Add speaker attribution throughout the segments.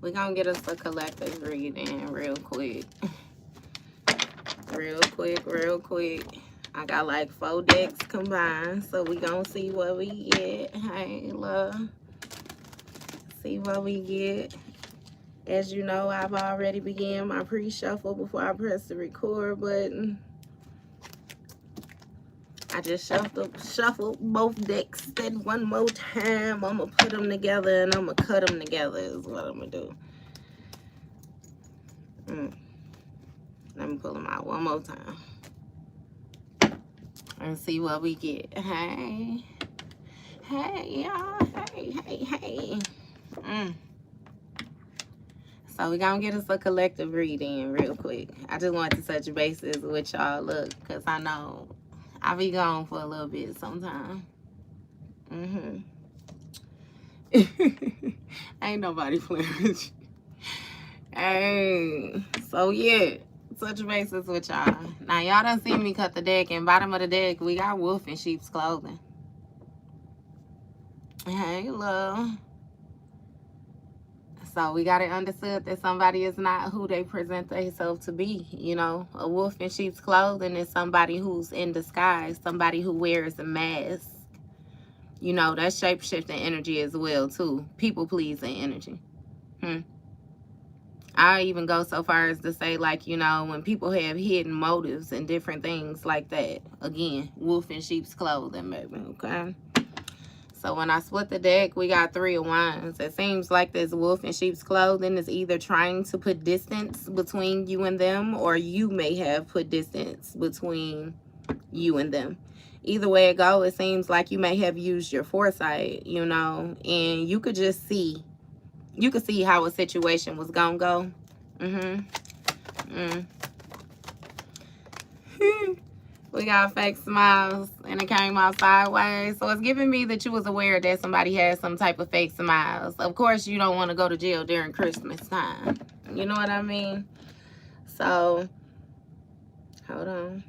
Speaker 1: We're going to get us a collective reading real quick. Real quick. I got like 4 decks combined, so we going to see what we get. Hey, love. See what we get. As you know, I've already began my pre-shuffle before I press the record button. I just shuffled both decks then one more time. I'm going to put them together and I'm going to cut them together is what I'm going to do. Let me pull them out one more time. And see what we get. Hey. Hey, y'all. Hey. So we're going to get us a collective reading real quick. I just wanted to touch bases with y'all. Look, because I know I'll be gone for a little bit sometime. Ain't nobody playing with you. Hey. So, yeah. Touch bases with y'all. Now, y'all done seen me cut the deck. And bottom of the deck, we got wolf in sheep's clothing. Hey, love. So we got it understood that somebody is not who they present themselves to be. You know, a wolf in sheep's clothing is somebody who's in disguise, somebody who wears a mask. You know, that's shape-shifting energy as well, too. People-pleasing energy. I even go so far as to say, like, you know, when people have hidden motives and different things like that. Again, wolf in sheep's clothing, baby, okay? So when I split the deck, we got 3 of Wands. It seems like this wolf in sheep's clothing is either trying to put distance between you and them, or you may have put distance between you and them. Either way it goes, it seems like you may have used your foresight, you know, and you could just see. You could see how a situation was gonna go. We got fake smiles, and it came out sideways. So it's giving me that you was aware that somebody had some type of fake smiles. Of course, you don't want to go to jail during Christmas time. You know what I mean? So, hold on.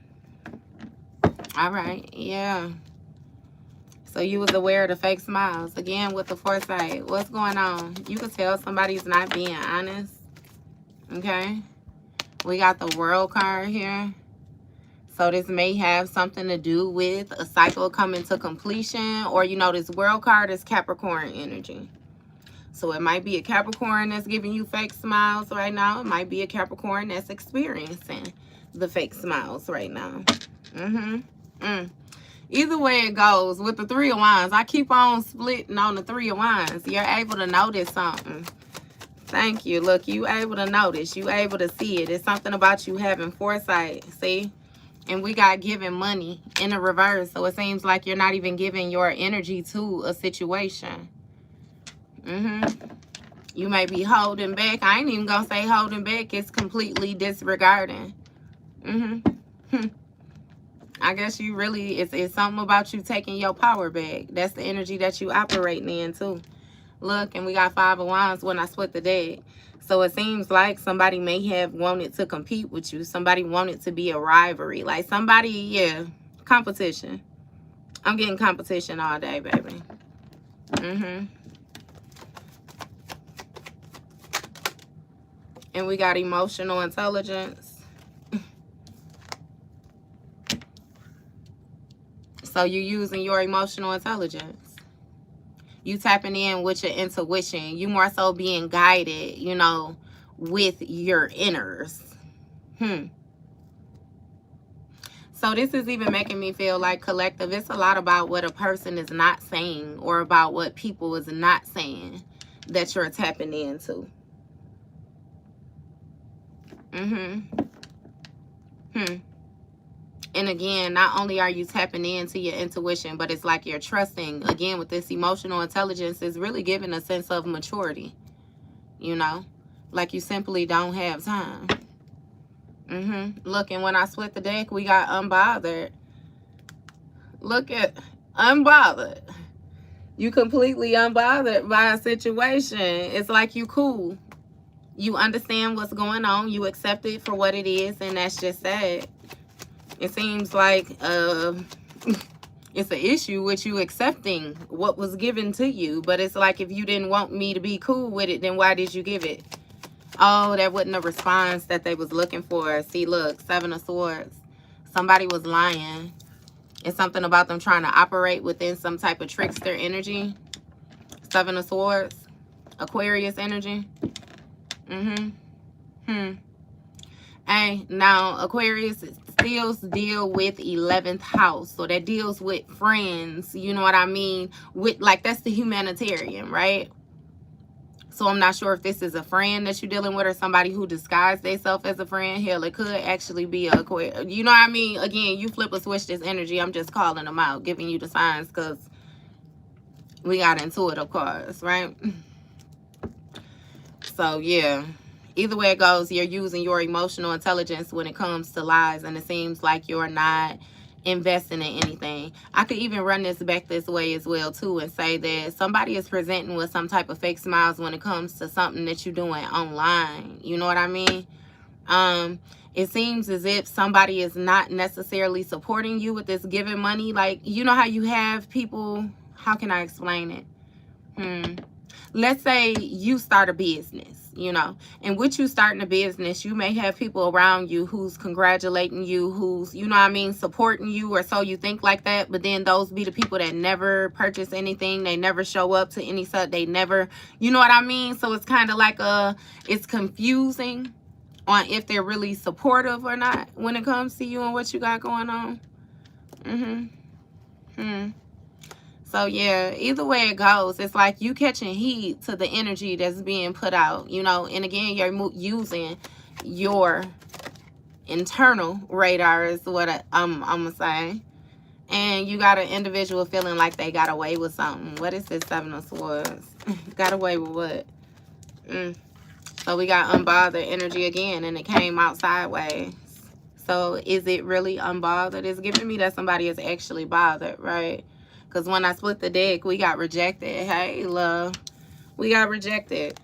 Speaker 1: All right, yeah. So you was aware of the fake smiles. Again, with the foresight. What's going on? You could tell somebody's not being honest. Okay? We got the World card here. So this may have something to do with a cycle coming to completion. Or, you know, this World card is Capricorn energy. So it might be a Capricorn that's giving you fake smiles right now. It might be a Capricorn that's experiencing the fake smiles right now. Either way it goes, with the 3 of Wands, I keep on splitting on the 3 of Wands. You're able to notice something. Thank you. Look, you able to notice. You able to see it. It's something about you having foresight. See? And we got giving money in the reverse. So it seems like you're not even giving your energy to a situation. You may be holding back. I ain't even going to say holding back. It's completely disregarding. I guess you really, it's something about you taking your power back. That's the energy that you operating in too. Look, and we got 5 of Wands when I split the deck. So it seems like somebody may have wanted to compete with you. Somebody wanted to be a rivalry. Like somebody, yeah, competition. I'm getting competition all day, baby. And we got emotional intelligence. So you're using your emotional intelligence. You tapping in with your intuition. You more so being guided, you know, with your inners. So this is even making me feel like collective. It's a lot about what a person is not saying, or about what people is not saying that you're tapping into. And again, not only are you tapping into your intuition, but it's like you're trusting. Again, with this emotional intelligence, is really giving a sense of maturity. You know, like you simply don't have time. Look, and when I split the deck, we got unbothered. Look at unbothered. You completely unbothered by a situation. It's like you cool. You understand what's going on. You accept it for what it is, and that's just sad. It seems like It's an issue with you accepting what was given to you. But it's like, if you didn't want me to be cool with it, then why did you give it? Oh, that wasn't a response that they was looking for. See, look, 7 of Swords. Somebody was lying. It's something about them trying to operate within some type of trickster energy. 7 of Swords. Aquarius energy. Hey, now Aquarius still deal with 11th house. So that deals with friends. You know what I mean? With, like, that's the humanitarian, right? So I'm not sure if this is a friend that you're dealing with or somebody who disguised themselves as a friend. Hell, it could actually be a Aquarius. You know what I mean? Again, you flip or switch this energy. I'm just calling them out, giving you the signs because we got into it, of course, right? So, yeah. Either way it goes, you're using your emotional intelligence when it comes to lies, and it seems like you're not investing in anything. I could even run this back this way as well too and say that somebody is presenting with some type of fake smiles when it comes to something that you're doing online. You know what I mean? It seems as if somebody is not necessarily supporting you with this giving money. Like, you know how you have people, how can I explain it? Let's say you start a business, you know, and with you starting a business, you may have people around you who's congratulating you, who's, you know what I mean, supporting you, or so you think like that. But then those be the people that never purchase anything. They never show up to any stuff. They never, you know what I mean? So it's kind of like it's confusing on if they're really supportive or not when it comes to you and what you got going on. So, yeah, either way it goes, it's like you catching heat to the energy that's being put out, you know. And again, you're using your internal radar is what I'm going to say. And you got an individual feeling like they got away with something. What is this 7 of Swords? Got away with what? So we got unbothered energy again, and it came out sideways. So is it really unbothered? It's giving me that somebody is actually bothered, right? Because when I split the deck, we got rejected. Hey, love. We got rejected.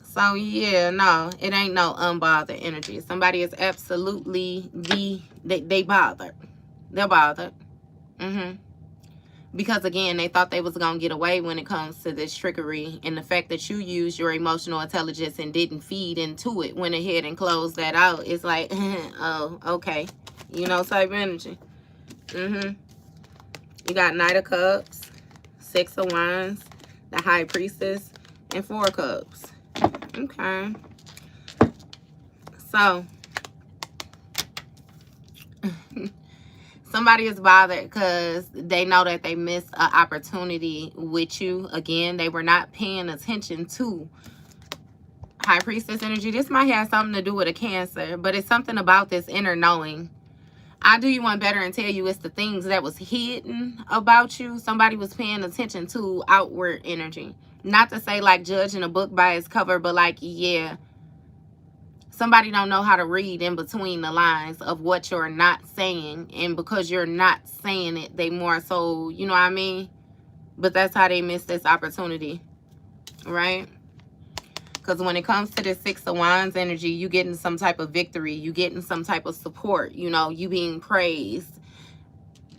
Speaker 1: So, yeah, no. It ain't no unbothered energy. Somebody is absolutely they bothered. They're bothered. Because, again, they thought they was going to get away when it comes to this trickery. And the fact that you used your emotional intelligence and didn't feed into it, went ahead and closed that out. It's like, oh, okay. You know, type energy. You got Knight of Cups, 6 of Wands, the High Priestess, and 4 of Cups. Okay. So, somebody is bothered because they know that they missed an opportunity with you. Again, they were not paying attention to High Priestess energy. This might have something to do with a Cancer, but it's something about this inner knowing. I do you one better and tell you it's the things that was hidden about you. Somebody was paying attention to outward energy. Not to say like judging a book by its cover, but like, yeah, somebody don't know how to read in between the lines of what you're not saying. And because you're not saying it, they more so, you know what I mean? But that's how they missed this opportunity, right? Because when it comes to the 6 of Wands energy, you getting some type of victory. You getting some type of support. You know, you being praised.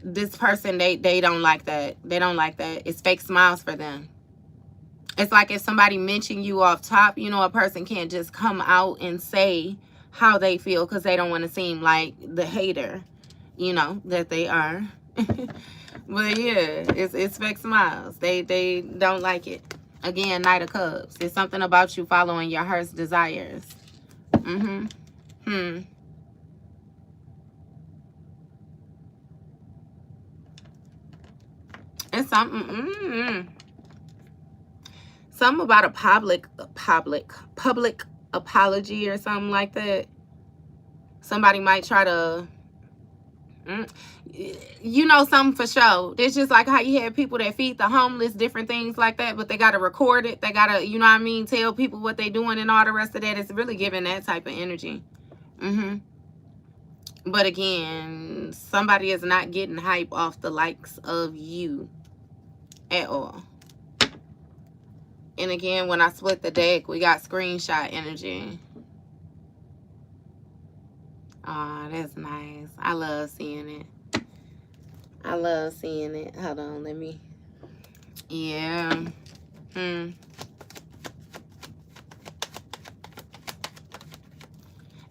Speaker 1: This person, they don't like that. They don't like that. It's fake smiles for them. It's like if somebody mentioned you off top, you know, a person can't just come out and say how they feel because they don't want to seem like the hater, you know, that they are. But yeah, it's fake smiles. They don't like it. Again, Knight of Cups. It's something about you following your heart's desires. It's something. Something about a public apology or something like that. Somebody might try to, you know, something for sure. It's just like how you have people that feed the homeless, different things like that, but they got to record it. They got to, you know what I mean, tell people what they doing and all the rest of that. It's really giving that type of energy. But again, somebody is not getting hype off the likes of you at all. And again, when I split the deck, we got screenshot energy. Oh, that's nice. I love seeing it. I love seeing it. Hold on, let me. Yeah.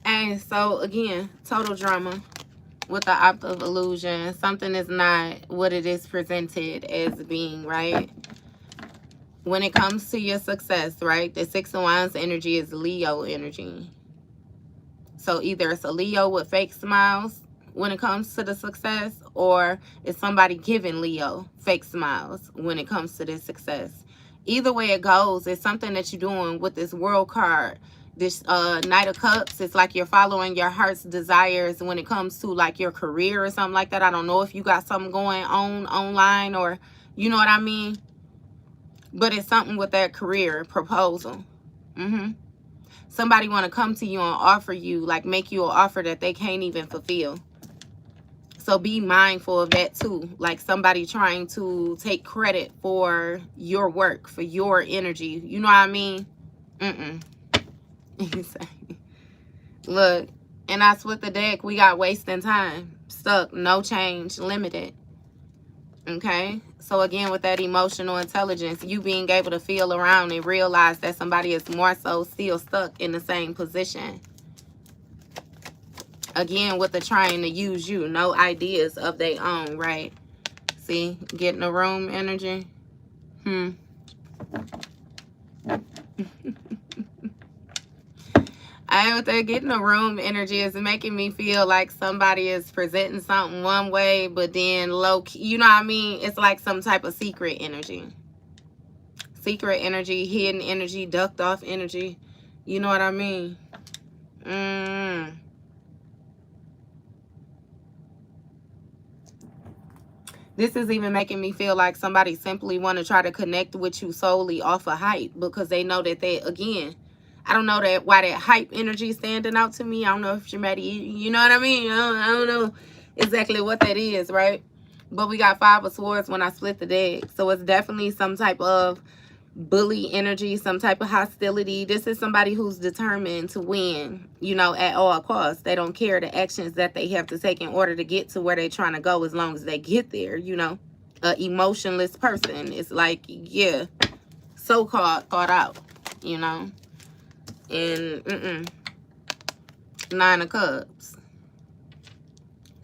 Speaker 1: And so again, total drama with the opt of illusion. Something is not what it is presented as being, right? When it comes to your success, right? The Six of Wands energy is Leo energy. So either it's a Leo with fake smiles when it comes to the success, or it's somebody giving Leo fake smiles when it comes to this success. Either way it goes, it's something that you're doing with this World card. This Knight of Cups, it's like you're following your heart's desires when it comes to like your career or something like that. I don't know if you got something going on online, or you know what I mean, but it's something with that career proposal. Somebody want to come to you and offer you, like make you an offer that they can't even fulfill. So be mindful of that too. Like somebody trying to take credit for your work, for your energy. You know what I mean? Look, and I split the deck. We got wasting time, stuck, no change, limited. Okay, so again, with that emotional intelligence, you being able to feel around and realize that somebody is more so still stuck in the same position. Again, with the trying to use you, no ideas of their own, right? See, getting the room energy. With that getting the room energy is making me feel like somebody is presenting something one way, but then low key, you know what I mean? It's like some type of secret energy. Secret energy, hidden energy, ducked off energy. You know what I mean? This is even making me feel like somebody simply want to try to connect with you solely off of hype, because they know that they, again, I don't know that why that hype energy is standing out to me. I don't know if you're ready. You know what I mean? I don't know exactly what that is, right? But we got Five of Swords when I split the deck. So it's definitely some type of bully energy, some type of hostility. This is somebody who's determined to win, you know, at all costs. They don't care the actions that they have to take in order to get to where they're trying to go, as long as they get there, you know. A emotionless person. It's like, yeah, so caught out, you know. And Nine of Cups.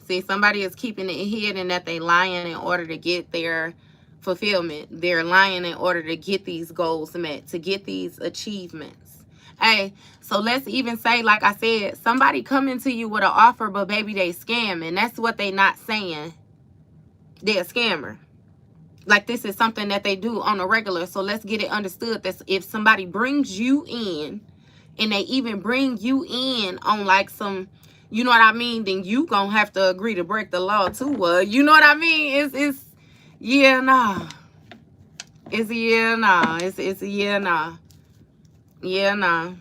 Speaker 1: See, somebody is keeping it hidden that they lying in order to get their fulfillment. They're lying in order to get these goals met, to get these achievements. Hey, so let's even say, like I said, somebody coming to you with an offer, but baby, they scamming. That's what they not saying. They're a scammer. Like, this is something that they do on a regular. So let's get it understood that if somebody brings you in, and they even bring you in on like some, you know what I mean, then you gonna have to agree to break the law too. You know what I mean? It's yeah, nah. It's yeah, nah. It's a yeah, nah. Yeah, nah.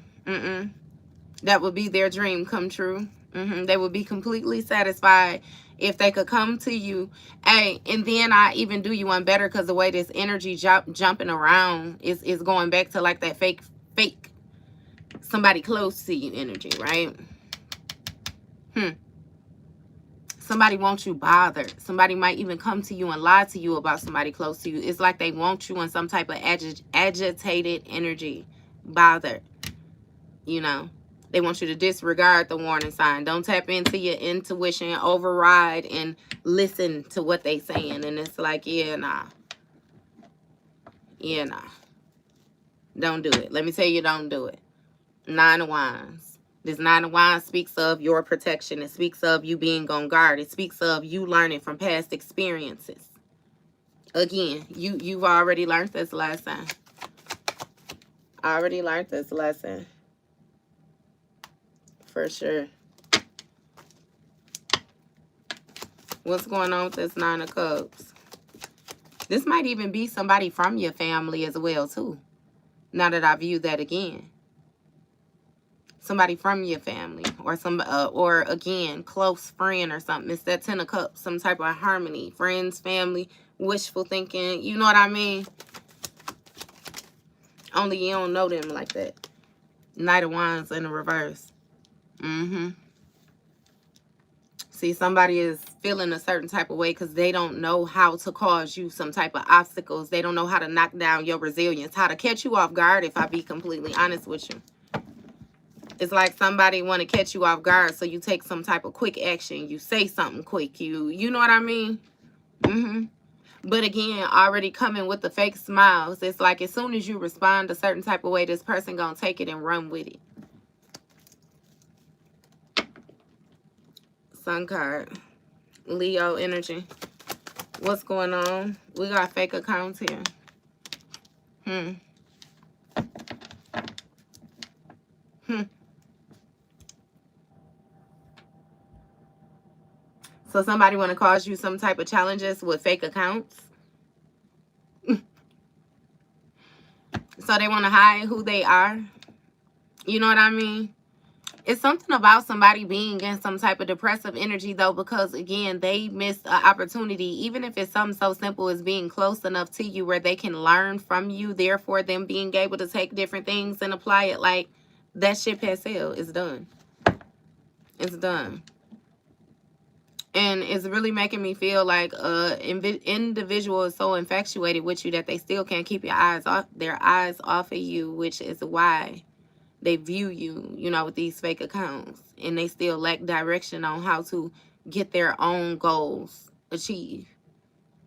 Speaker 1: That would be their dream come true. They would be completely satisfied if they could come to you. Hey, and then I even do you one better, because the way this energy jumping around is going back to like that fake somebody close to you energy, right? Somebody wants you bothered. Somebody might even come to you and lie to you about somebody close to you. It's like they want you in some type of agitated energy, bothered, you know. They want you to disregard the warning sign. Don't tap into your intuition, override and listen to what they saying. And it's like, yeah, nah. Yeah, nah. Don't do it. Let me tell you, don't do it. Nine of Wands. This Nine of Wands speaks of your protection. It speaks of you being on guard. It speaks of you learning from past experiences. Again, you've already learned this lesson. Already learned this lesson. For sure. What's going on with this Nine of Cups? This might even be somebody from your family as well, too. Now that I view that again. Somebody from your family, or or again, close friend or something. It's that Ten of Cups, some type of harmony, friends, family, wishful thinking. You know what I mean? Only you don't know them like that. Knight of Wands in the reverse. See, somebody is feeling a certain type of way because they don't know how to cause you some type of obstacles. They don't know how to knock down your resilience, how to catch you off guard, if I be completely honest with you. It's like somebody want to catch you off guard, so you take some type of quick action. You say something quick. You know what I mean? But again, already coming with the fake smiles. It's like as soon as you respond a certain type of way, this person gonna take it and run with it. Sun card. Leo energy. What's going on? We got fake accounts here. So somebody want to cause you some type of challenges with fake accounts. So they want to hide who they are. You know what I mean? It's something about somebody being in some type of depressive energy, though, because, again, they missed an opportunity. Even if it's something so simple as being close enough to you where they can learn from you, therefore them being able to take different things and apply it, like, that ship has sailed. It's done. It's done. And it's really making me feel like individual is so infatuated with you that they still can't keep their eyes off of you, which is why they view you, you know, with these fake accounts, and they still lack direction on how to get their own goals achieved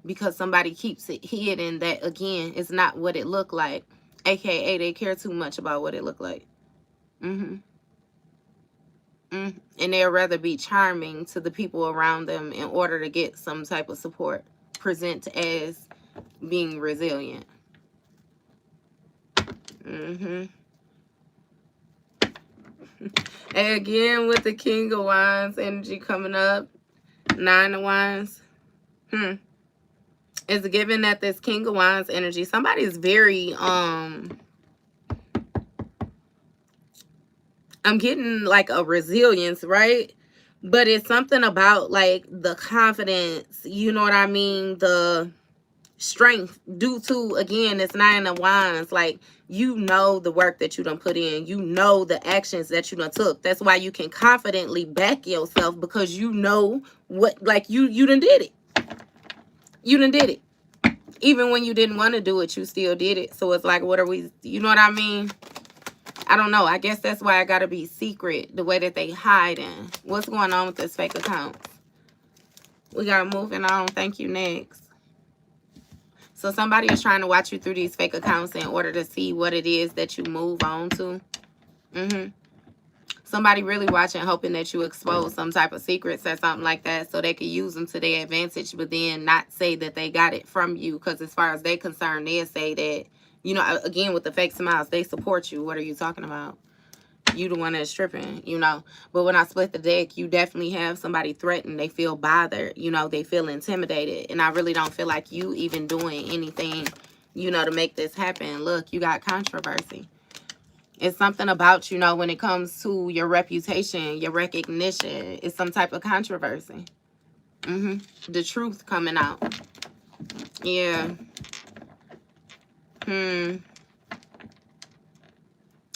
Speaker 1: because somebody keeps it hidden that, again, it's not what it looked like, aka they care too much about what it looked like. And they'd rather be charming to the people around them in order to get some type of support, present as being resilient. And again, with the King of Wands energy coming up, 9 of Wands. It's given that this King of Wands energy, somebody is very, I'm getting like a resilience, right? But it's something about like the confidence, you know what I mean? The strength due to, again, it's 9 of Wands. Like, you know the work that you done put in. You know the actions that you done took. That's why you can confidently back yourself, because you know what, like, you done did it. You done did it. Even when you didn't want to do it, you still did it. So it's like, what are we, you know what I mean? I don't know. I guess that's why I got to be secret, the way that they hide in. What's going on with this fake account? We got moving on. Thank you. Next. So somebody is trying to watch you through these fake accounts in order to see what it is that you move on to. Somebody really watching, hoping that you expose some type of secrets or something like that, so they can use them to their advantage, but then not say that they got it from you. Because as far as they're concerned, they'll say that, you know, again, with the fake smiles, they support you. What are you talking about? You the one that's tripping, you know. But when I split the deck, you definitely have somebody threatened. They feel bothered, you know, they feel intimidated. And I really don't feel like you even doing anything, you know, to make this happen. Look, you got controversy. It's something about, you know, when it comes to your reputation, your recognition, it's some type of controversy. The truth coming out. Yeah.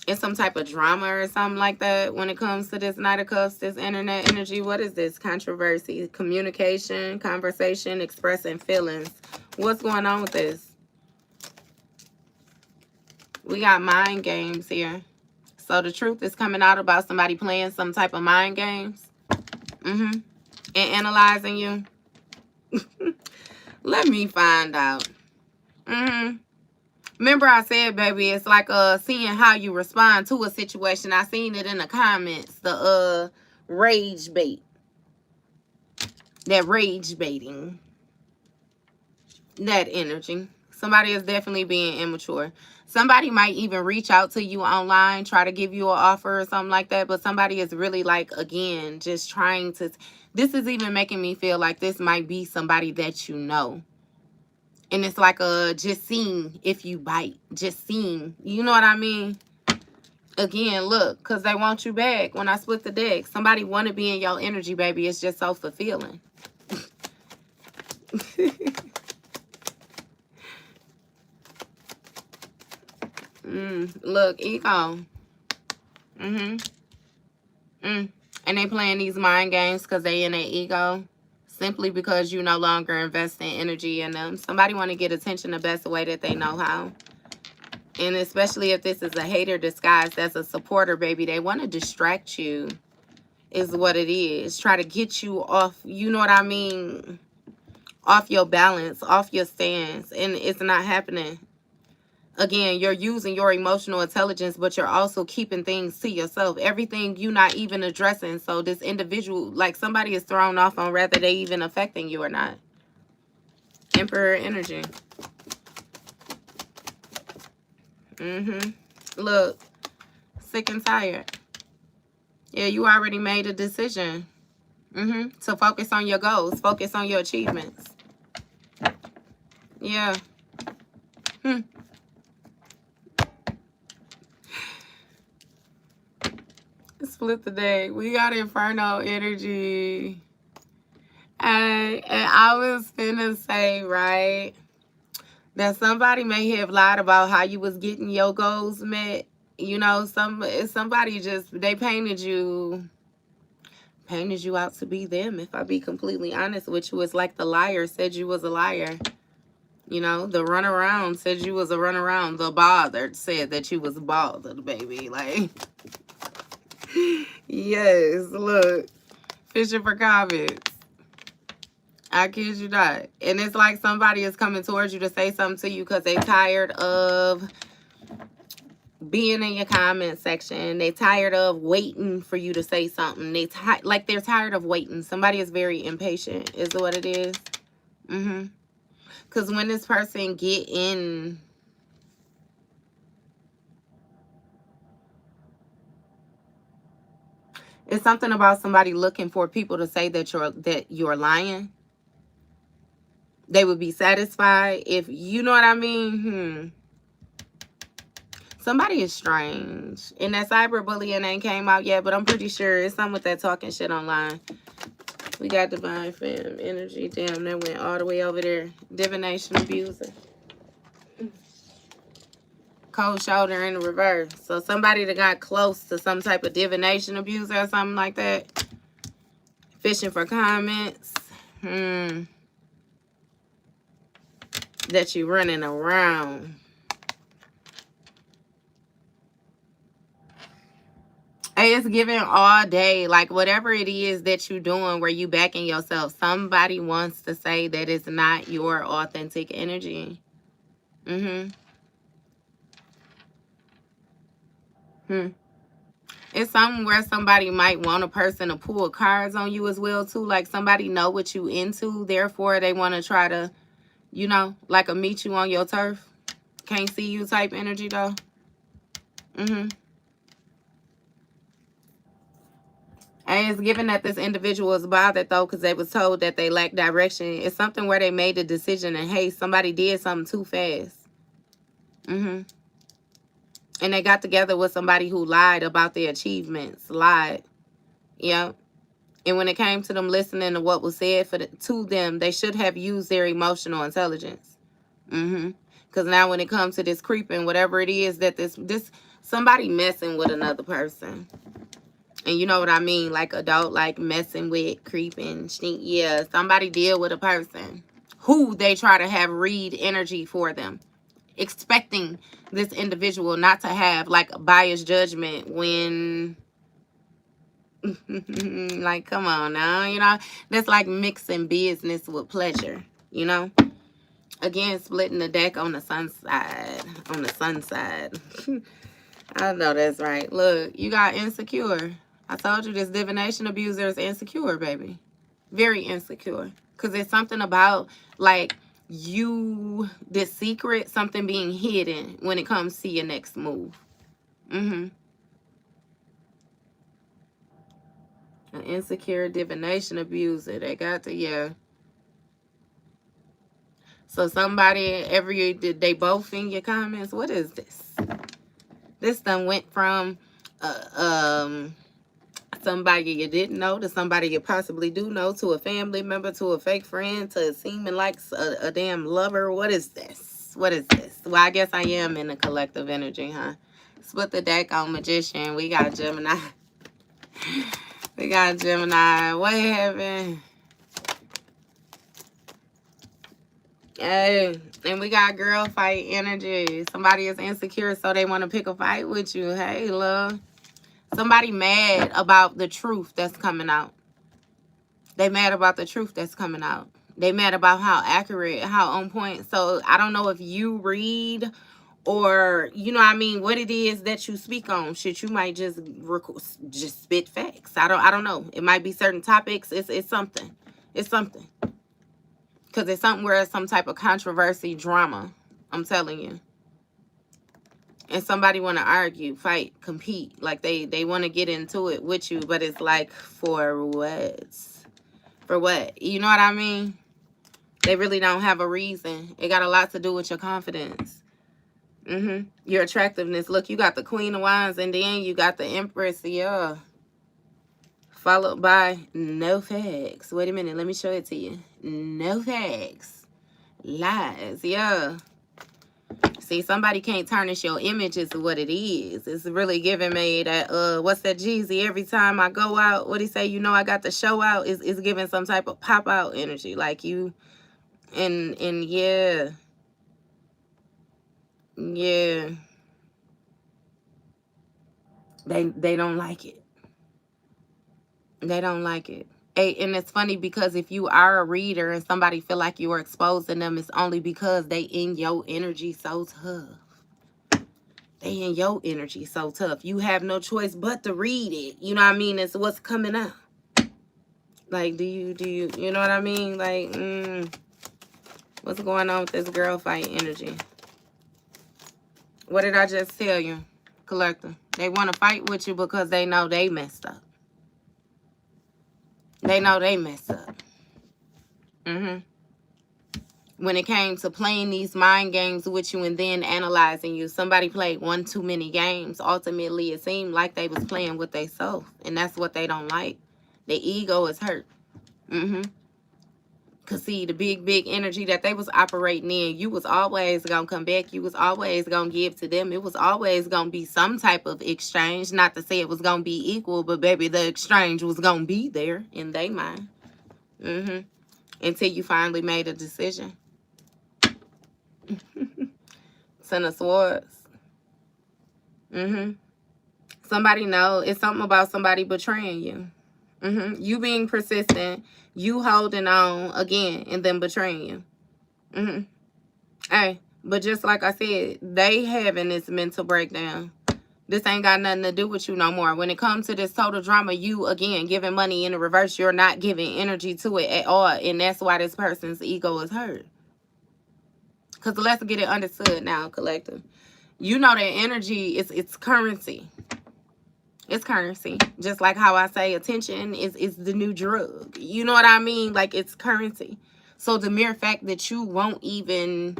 Speaker 1: It's some type of drama or something like that when it comes to this Knight of Cups, this internet energy. What is this? Controversy, communication, conversation, expressing feelings. What's going on with this? We got mind games here. So the truth is coming out about somebody playing some type of mind games. And analyzing you. Let me find out. Remember I said, baby, it's like seeing how you respond to a situation. I seen it in the comments. The rage bait. That rage baiting. That energy. Somebody is definitely being immature. Somebody might even reach out to you online, try to give you an offer or something like that. But somebody is really, like, again, just trying to. This is even making me feel like this might be somebody that you know. And it's like just seeing if you bite. Just seeing. You know what I mean? Again, look, because they want you back. When I split the deck, somebody want to be in your energy, baby. It's just so fulfilling. Look, ego. And they playing these mind games because they in their ego. Simply because you no longer invest in energy in them. Somebody want to get attention the best way that they know how. And especially if this is a hater disguised as a supporter, baby, they want to distract you is what it is. Try to get you off, you know what I mean, off your balance, off your stance. And it's not happening. Again, you're using your emotional intelligence, but you're also keeping things to yourself. Everything you're not even addressing. So this individual, like somebody is thrown off on whether they even affecting you or not. Emperor energy. Look, sick and tired. Yeah, you already made a decision. To focus on your goals. Focus on your achievements. Yeah. Split the day. We got Inferno energy. And I was finna say, right, that somebody may have lied about how you was getting your goals met. You know, somebody just, they painted you out to be them. If I be completely honest with you, it's like the liar said you was a liar. You know, the runaround said you was a runaround. The bothered said that you was bothered, baby. Like, yes, look, fishing for comments. I kid you not. And it's like somebody is coming towards you to say something to you because they tired of being in your comment section. They tired of waiting for you to say something. They're tired of waiting. Somebody is very impatient is what it is. Because when this person get in, it's something about somebody looking for people to say that you're lying. They would be satisfied if, you know what I mean? Somebody is strange. And that cyberbullying ain't came out yet, but I'm pretty sure it's something with that talking shit online. We got divine femme energy. Damn, that went all the way over there. Divination abuser. Cold shoulder in the reverse. So somebody that got close to some type of divination abuser or something like that. Fishing for comments. That you running around. Hey, it's giving all day. Like whatever it is that you're doing where you backing yourself. Somebody wants to say that it's not your authentic energy. It's something where somebody might want a person to pull cards on you as well too. Like somebody know what you into. Therefore, they want to try to, you know, like a meet you on your turf. Can't see you type energy though. And it's given that this individual is bothered though because they was told that they lack direction. It's something where they made a decision and hey, somebody did something too fast. And they got together with somebody who lied about their achievements. Lied. Yeah. And when it came to them listening to what was said to them, they should have used their emotional intelligence. Because now when it comes to this creeping, whatever it is that this somebody messing with another person. And you know what I mean? Like adult, like messing with, creeping, yeah. Somebody deal with a person who they try to have read energy for them. Expecting this individual not to have like a biased judgment when like come on now, you know, that's like mixing business with pleasure, you know. Again, splitting the deck on the sun side. I know that's right. Look, you got insecure. I told you this divination abuser is insecure, baby. Very insecure. Because it's something about like you, this secret, something being hidden when it comes to your next move. An insecure divination abuser. They got to, yeah. So somebody, did they both in your comments? What is this? This done went from somebody you didn't know to somebody you possibly do know to a family member to a fake friend to seeming like a damn lover. What is this? What is this? Well, I guess I am in a collective energy, huh? Split the deck on Magician. We got Gemini. We got Gemini. What happened? Hey, and we got girl fight energy. Somebody is insecure, so they want to pick a fight with you. Hey, love. Somebody mad about the truth that's coming out. They mad about the truth that's coming out. They mad about how accurate, how on point. So I don't know if you read or, you know what I mean, what it is that you speak on. Shit, you might just spit facts. I don't know. It might be certain topics. It's something. It's something. Because it's something where it's some type of controversy, drama. I'm telling you. And somebody want to argue, fight, compete. Like they want to get into it with you. But it's like, for what? For what? You know what I mean? They really don't have a reason. It got a lot to do with your confidence. Your attractiveness. Look, you got the Queen of Wands and then you got the Empress. Yeah. Followed by no facts. Wait a minute. Let me show it to you. No facts. Lies. Yeah. See, somebody can't tarnish your image is what it is. It's really giving me that, what's that Jeezy? Every time I go out, what he say? You know, I got the show out. Is giving some type of pop out energy. Like you, and yeah. Yeah. They don't like it. They don't like it. And it's funny because if you are a reader and somebody feel like you are exposing them, it's only because they in your energy so tough. They in your energy so tough. You have no choice but to read it. You know what I mean? It's what's coming out. Like, do you know what I mean? Like, what's going on with this girl fight energy? What did I just tell you, collector? They want to fight with you because they know they messed up. They know they messed up. When it came to playing these mind games with you and then analyzing you, somebody played one too many games. Ultimately, it seemed like they was playing with their self, and that's what they don't like. Their ego is hurt. Because see, the big energy that they was operating in, you was always going to come back. You was always going to give to them. It was always going to be some type of exchange. Not to say it was going to be equal, but baby, the exchange was going to be there in their mind. Until you finally made a decision. Ten of Swords. Somebody know. It's something about somebody betraying you. You being persistent. You holding on again and then betraying you. Hey, but just like I said, they having this mental breakdown. This ain't got nothing to do with you no more. When it comes to this total drama, you, again, giving money in the reverse. You're not giving energy to it at all. And that's why this person's ego is hurt. Because let's get it understood now, collective. You know that energy, it's currency. It's currency. Just like how I say attention is the new drug. You know what I mean? Like, it's currency. So the mere fact that you won't even...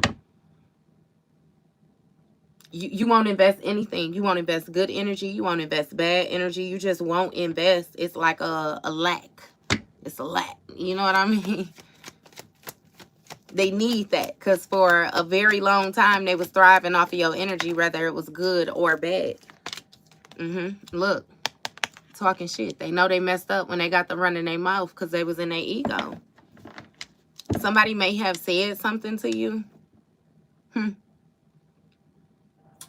Speaker 1: You won't invest anything. You won't invest good energy. You won't invest bad energy. You just won't invest. It's like a lack. It's a lack. You know what I mean? They need that because for a very long time, they was thriving off of your energy, whether it was good or bad. Look, talking shit. They know they messed up when they got the run in their mouth because they was in their ego. Somebody may have said something to you.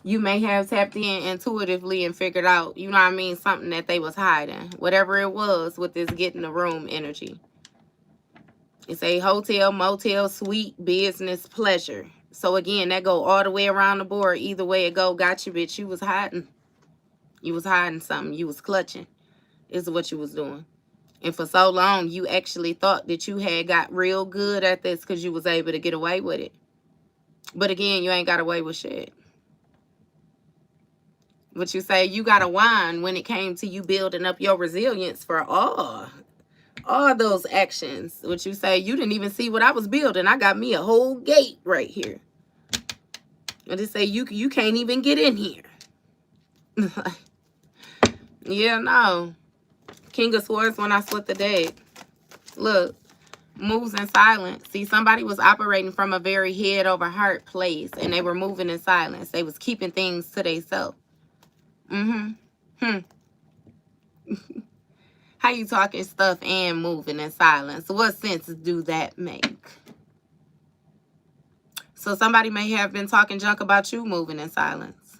Speaker 1: You may have tapped in intuitively and figured out, you know what I mean, something that they was hiding. Whatever it was with this get in the room energy. It's a hotel, motel, suite, business, pleasure. So again, that go all the way around the board. Either way it go, got you, bitch. You was hiding. You was hiding something. You was clutching. Is what you was doing. And for so long, you actually thought that you had got real good at this because you was able to get away with it. But again, you ain't got away with shit. What you say, you got a wine when it came to you building up your resilience for all those actions. What you say, you didn't even see what I was building. I got me a whole gate right here. And they say, you can't even get in here. Yeah, no. King of Swords when I split the deck. Look, moves in silence. See, somebody was operating from a very head over heart place. And they were moving in silence. They was keeping things to themselves. Hey, How you talking stuff and moving in silence? What sense do that make? So somebody may have been talking junk about you moving in silence.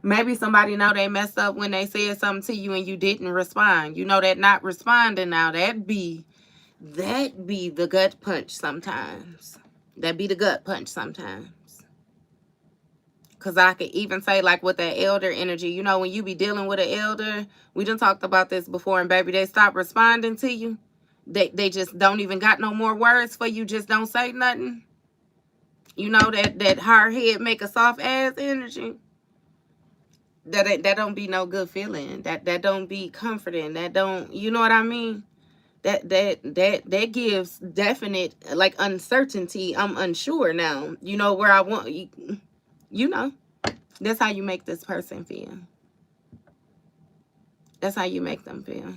Speaker 1: Maybe somebody know they messed up when they said something to you and you didn't respond. You know that not responding now, that be the gut punch sometimes. That be the gut punch sometimes. Because I could even say, like, with that elder energy, you know, when you be dealing with an elder, we done talked about this before, and baby, they stop responding to you. They just don't even got no more words for you, just don't say nothing. You know, that hard head make a soft ass energy. That don't be no good feeling. That don't be comforting. That don't, you know what I mean? That gives definite, like, uncertainty. I'm unsure now. You know where I want you know. That's how you make this person feel. That's how you make them feel.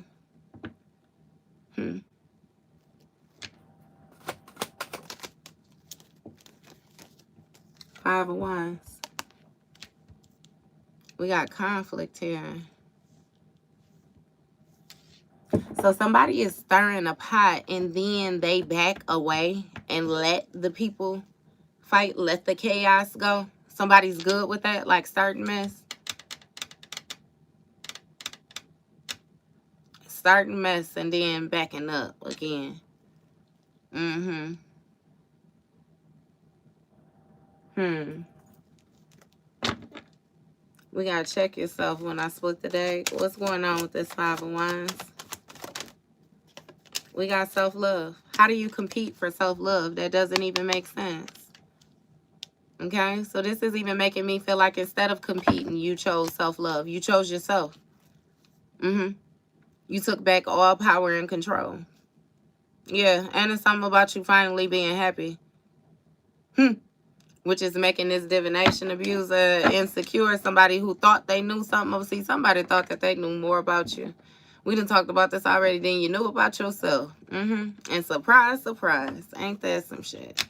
Speaker 1: 5 of Wands. We got conflict here. So somebody is stirring a pot and then they back away and let the people fight, let the chaos go. Somebody's good with that, like starting mess. Starting mess and then backing up again. We gotta check yourself when I split the deck. What's going on with this 5 of Wands? We got self-love. How do you compete for self-love? That doesn't even make sense. Okay, so this is even making me feel like instead of competing, you chose self-love. You chose yourself. You took back all power and control. Yeah, and it's something about you finally being happy. Which is making this divination abuser insecure. Somebody who thought they knew something. Oh, see, somebody thought that they knew more about you. We done talked about this already. Then you knew about yourself. And surprise, surprise. Ain't that some shit?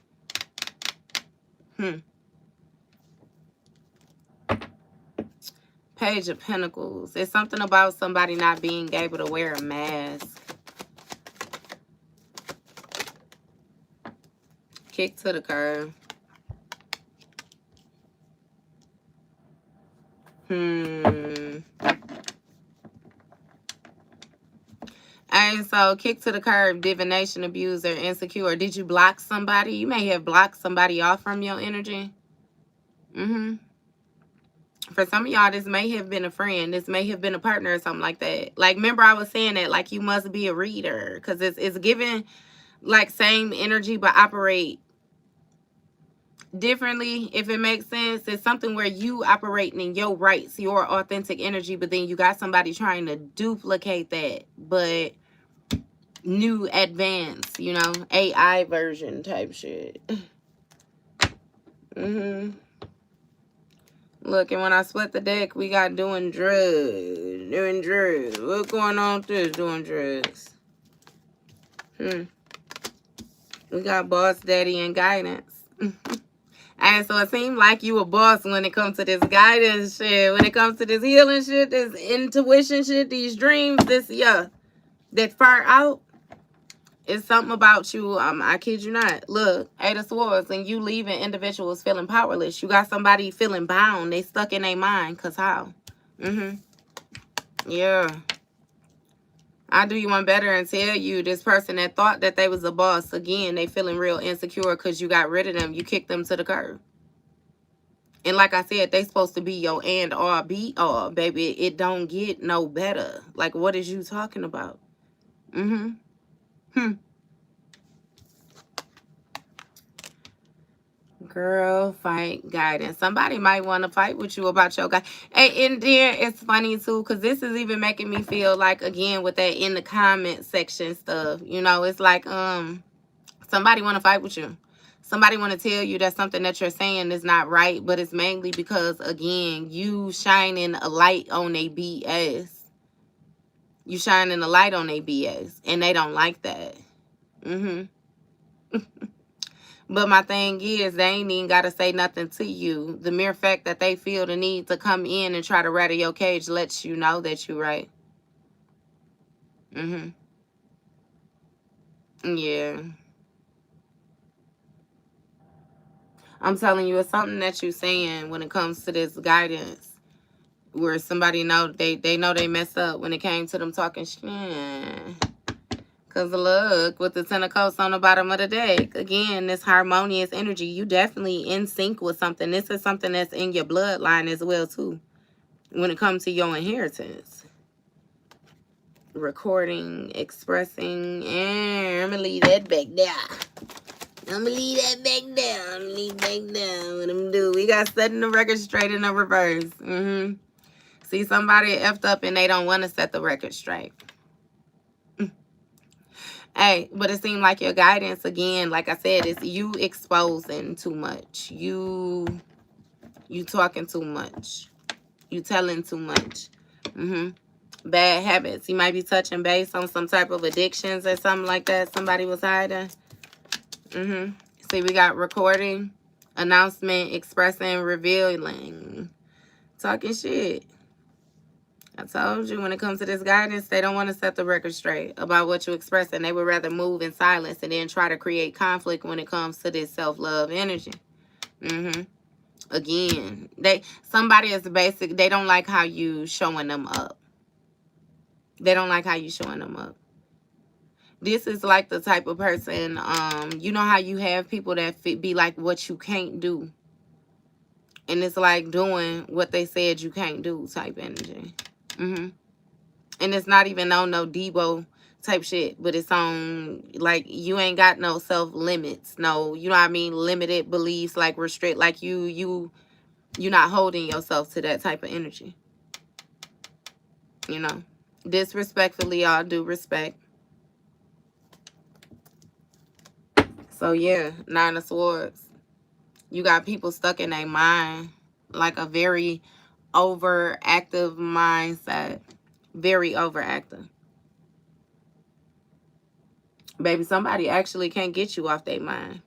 Speaker 1: Page of Pentacles. It's something about somebody not being able to wear a mask. Kick to the curb. And so, kick to the curb, divination abuser, insecure. Did you block somebody? You may have blocked somebody off from your energy. For some of y'all, this may have been a friend. This may have been a partner or something like that. Like, remember I was saying that, like, you must be a reader. Because it's giving, like, same energy, but operate differently, if it makes sense. It's something where you operating in your rights, your authentic energy, but then you got somebody trying to duplicate that, but new, advanced, you know, AI version type shit. Look, and when I split the deck, we got doing drugs. What's going on with this doing drugs? We got boss, daddy, and guidance. And so it seemed like you a boss when it comes to this guidance shit, when it comes to this healing shit, this intuition shit, these dreams, this, that far out. It's something about you. I kid you not. Look, 8 of Swords, and you leaving individuals feeling powerless. You got somebody feeling bound. They stuck in their mind. Because how? Yeah. I do you one better and tell you, this person that thought that they was a boss, again, they feeling real insecure because you got rid of them. You kicked them to the curb. And like I said, they supposed to be your and all be all, baby. It don't get no better. Like, what is you talking about? Girl, fight guidance. Somebody might want to fight with you about your guy. And then it's funny too, because this is even making me feel like, again, with that in the comment section stuff, you know, it's like somebody want to fight with you. Somebody want to tell you that something that you're saying is not right, but it's mainly because, again, you shining a light on a BS. You shining a light on a BS, and they don't like that. But my thing is, they ain't even got to say nothing to you. The mere fact that they feel the need to come in and try to rattle your cage lets you know that you're right. Yeah. I'm telling you, it's something that you're saying when it comes to this guidance. Where somebody know they know they messed up when it came to them talking shit. Because look, with the 10 of cups on the bottom of the deck, again, this harmonious energy, you definitely in sync with something. This is something that's in your bloodline as well, too, when it comes to your inheritance. Recording, expressing, and I'm going to leave that back there. I'm going to leave that back there. I'm going to leave back down. What I'm going to do? We got setting the record straight in the reverse. See, somebody effed up and they don't want to set the record straight. Hey, but it seemed like your guidance, again, like I said, is you exposing too much. You talking too much. You telling too much. Bad habits. You might be touching base on some type of addictions or something like that somebody was hiding. See, we got recording, announcement, expressing, revealing, talking shit. I told you, when it comes to this guidance, they don't want to set the record straight about what you express, and they would rather move in silence and then try to create conflict when it comes to this self-love energy. Again, somebody is basic. They don't like how you showing them up. They don't like how you showing them up. This is like the type of person, you know how you have people that be like what you can't do. And it's like doing what they said you can't do type energy. And it's not even on no Debo type shit, but it's on, like, you ain't got no self limits. No, you know what I mean? Limited beliefs, like restrict, like you're not holding yourself to that type of energy. You know, disrespectfully, all due respect. So yeah, 9 of Swords. You got people stuck in their mind, like a very overactive mindset. Very overactive. Baby, somebody actually can't get you off their mind.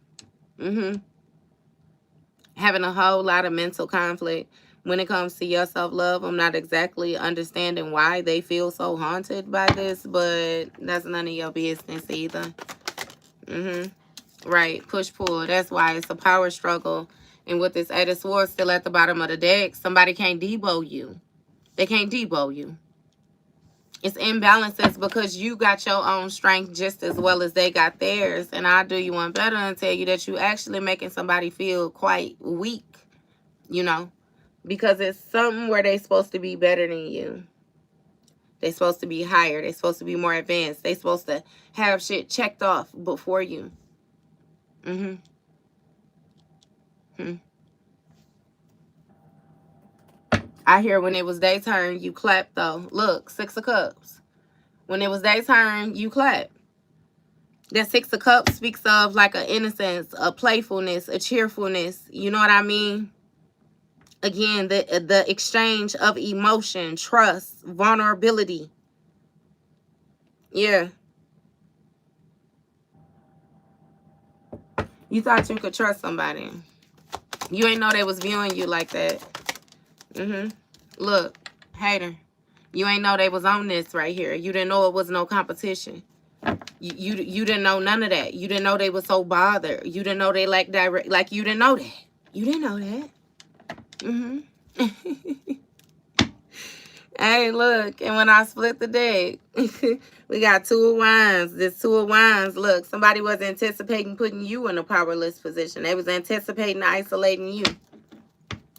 Speaker 1: Having a whole lot of mental conflict when it comes to your self-love. I'm not exactly understanding why they feel so haunted by this, but that's none of your business either. Right, push-pull. That's why it's a power struggle. And with this 8 of Swords still at the bottom of the deck, somebody can't debo you. They can't debo you. It's imbalances because you got your own strength just as well as they got theirs. And I'll do you one better and tell you that you actually making somebody feel quite weak, you know, because it's something where they're supposed to be better than you. They're supposed to be higher. They're supposed to be more advanced. They're supposed to have shit checked off before you. I hear when it was their turn, you clapped though. Look, 6 of Cups. When it was their turn, you clapped. That 6 of Cups speaks of like an innocence, a playfulness, a cheerfulness. You know what I mean? Again, the exchange of emotion, trust, vulnerability. Yeah. You thought you could trust somebody. You ain't know they was viewing you like that. Look, hater. You ain't know they was on this right here. You didn't know it was no competition. You didn't know none of that. You didn't know they was so bothered. You didn't know they like direct. Like, you didn't know that. You didn't know that. Hey, look. And when I split the deck, we got 2 of Wands. This 2 of Wands. Look, somebody was anticipating putting you in a powerless position. They was anticipating isolating you.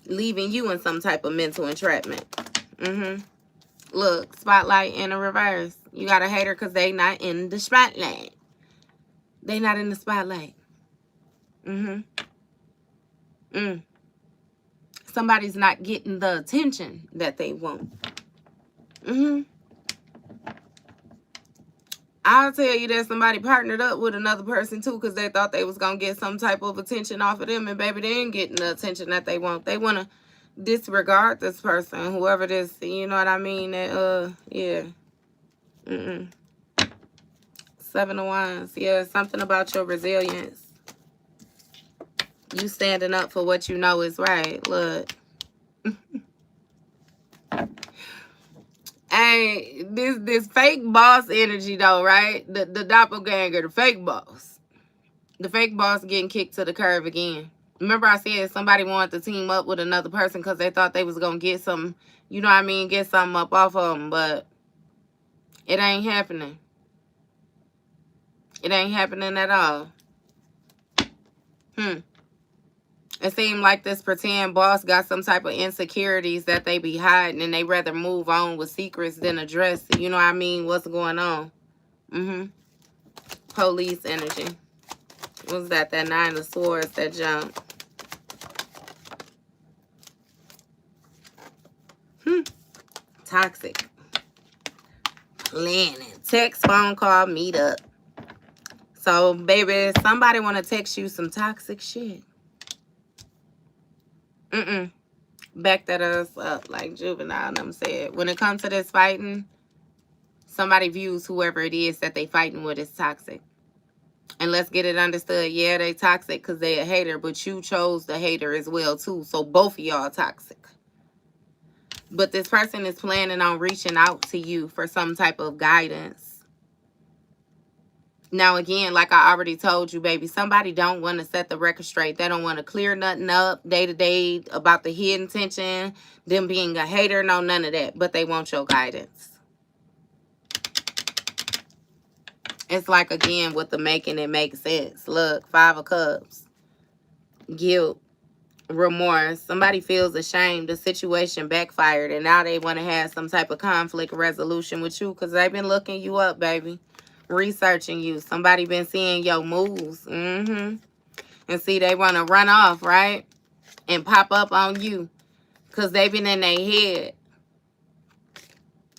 Speaker 1: Leaving you in some type of mental entrapment. Look, spotlight in a reverse. You got a hater because they not in the spotlight. They not in the spotlight. Somebody's not getting the attention that they want. I'll tell you that somebody partnered up with another person too because they thought they was going to get some type of attention off of them, and baby, they ain't getting the attention that they want. They want to disregard this person, whoever this, you know what I mean? Yeah. 7 of Wands. Yeah, something about your resilience. You standing up for what you know is right. Look. Hey, this fake boss energy though, right? The doppelganger, the fake boss. The fake boss getting kicked to the curb again. Remember I said somebody wanted to team up with another person because they thought they was going to get some, you know what I mean, get something up off of them, but it ain't happening. It ain't happening at all. It seemed like this pretend boss got some type of insecurities that they be hiding, and they rather move on with secrets than address, you know what I mean, what's going on. Police energy. What was that? That 9 of Swords that jumped. Toxic. Planning. Text, phone call, meet up. So, baby, somebody want to text you some toxic shit. Back that us up, like Juvenile and them said. When it comes to this fighting, somebody views whoever it is that they fighting with as toxic. And let's get it understood. Yeah, they toxic because they a hater, but you chose the hater as well, too. So both of y'all toxic. But this person is planning on reaching out to you for some type of guidance. Now, again, like I already told you, baby, somebody don't want to set the record straight. They don't want to clear nothing up day to day about the hidden tension, them being a hater, no, none of that. But they want your guidance. It's like, again, with the making it make sense. Look, 5 of Cups. Guilt. Remorse. Somebody feels ashamed. The situation backfired, and now they want to have some type of conflict resolution with you because they've been looking you up, baby. Researching you. Somebody been seeing your moves. And see, they want to run off, right? And pop up on you because they been in their head.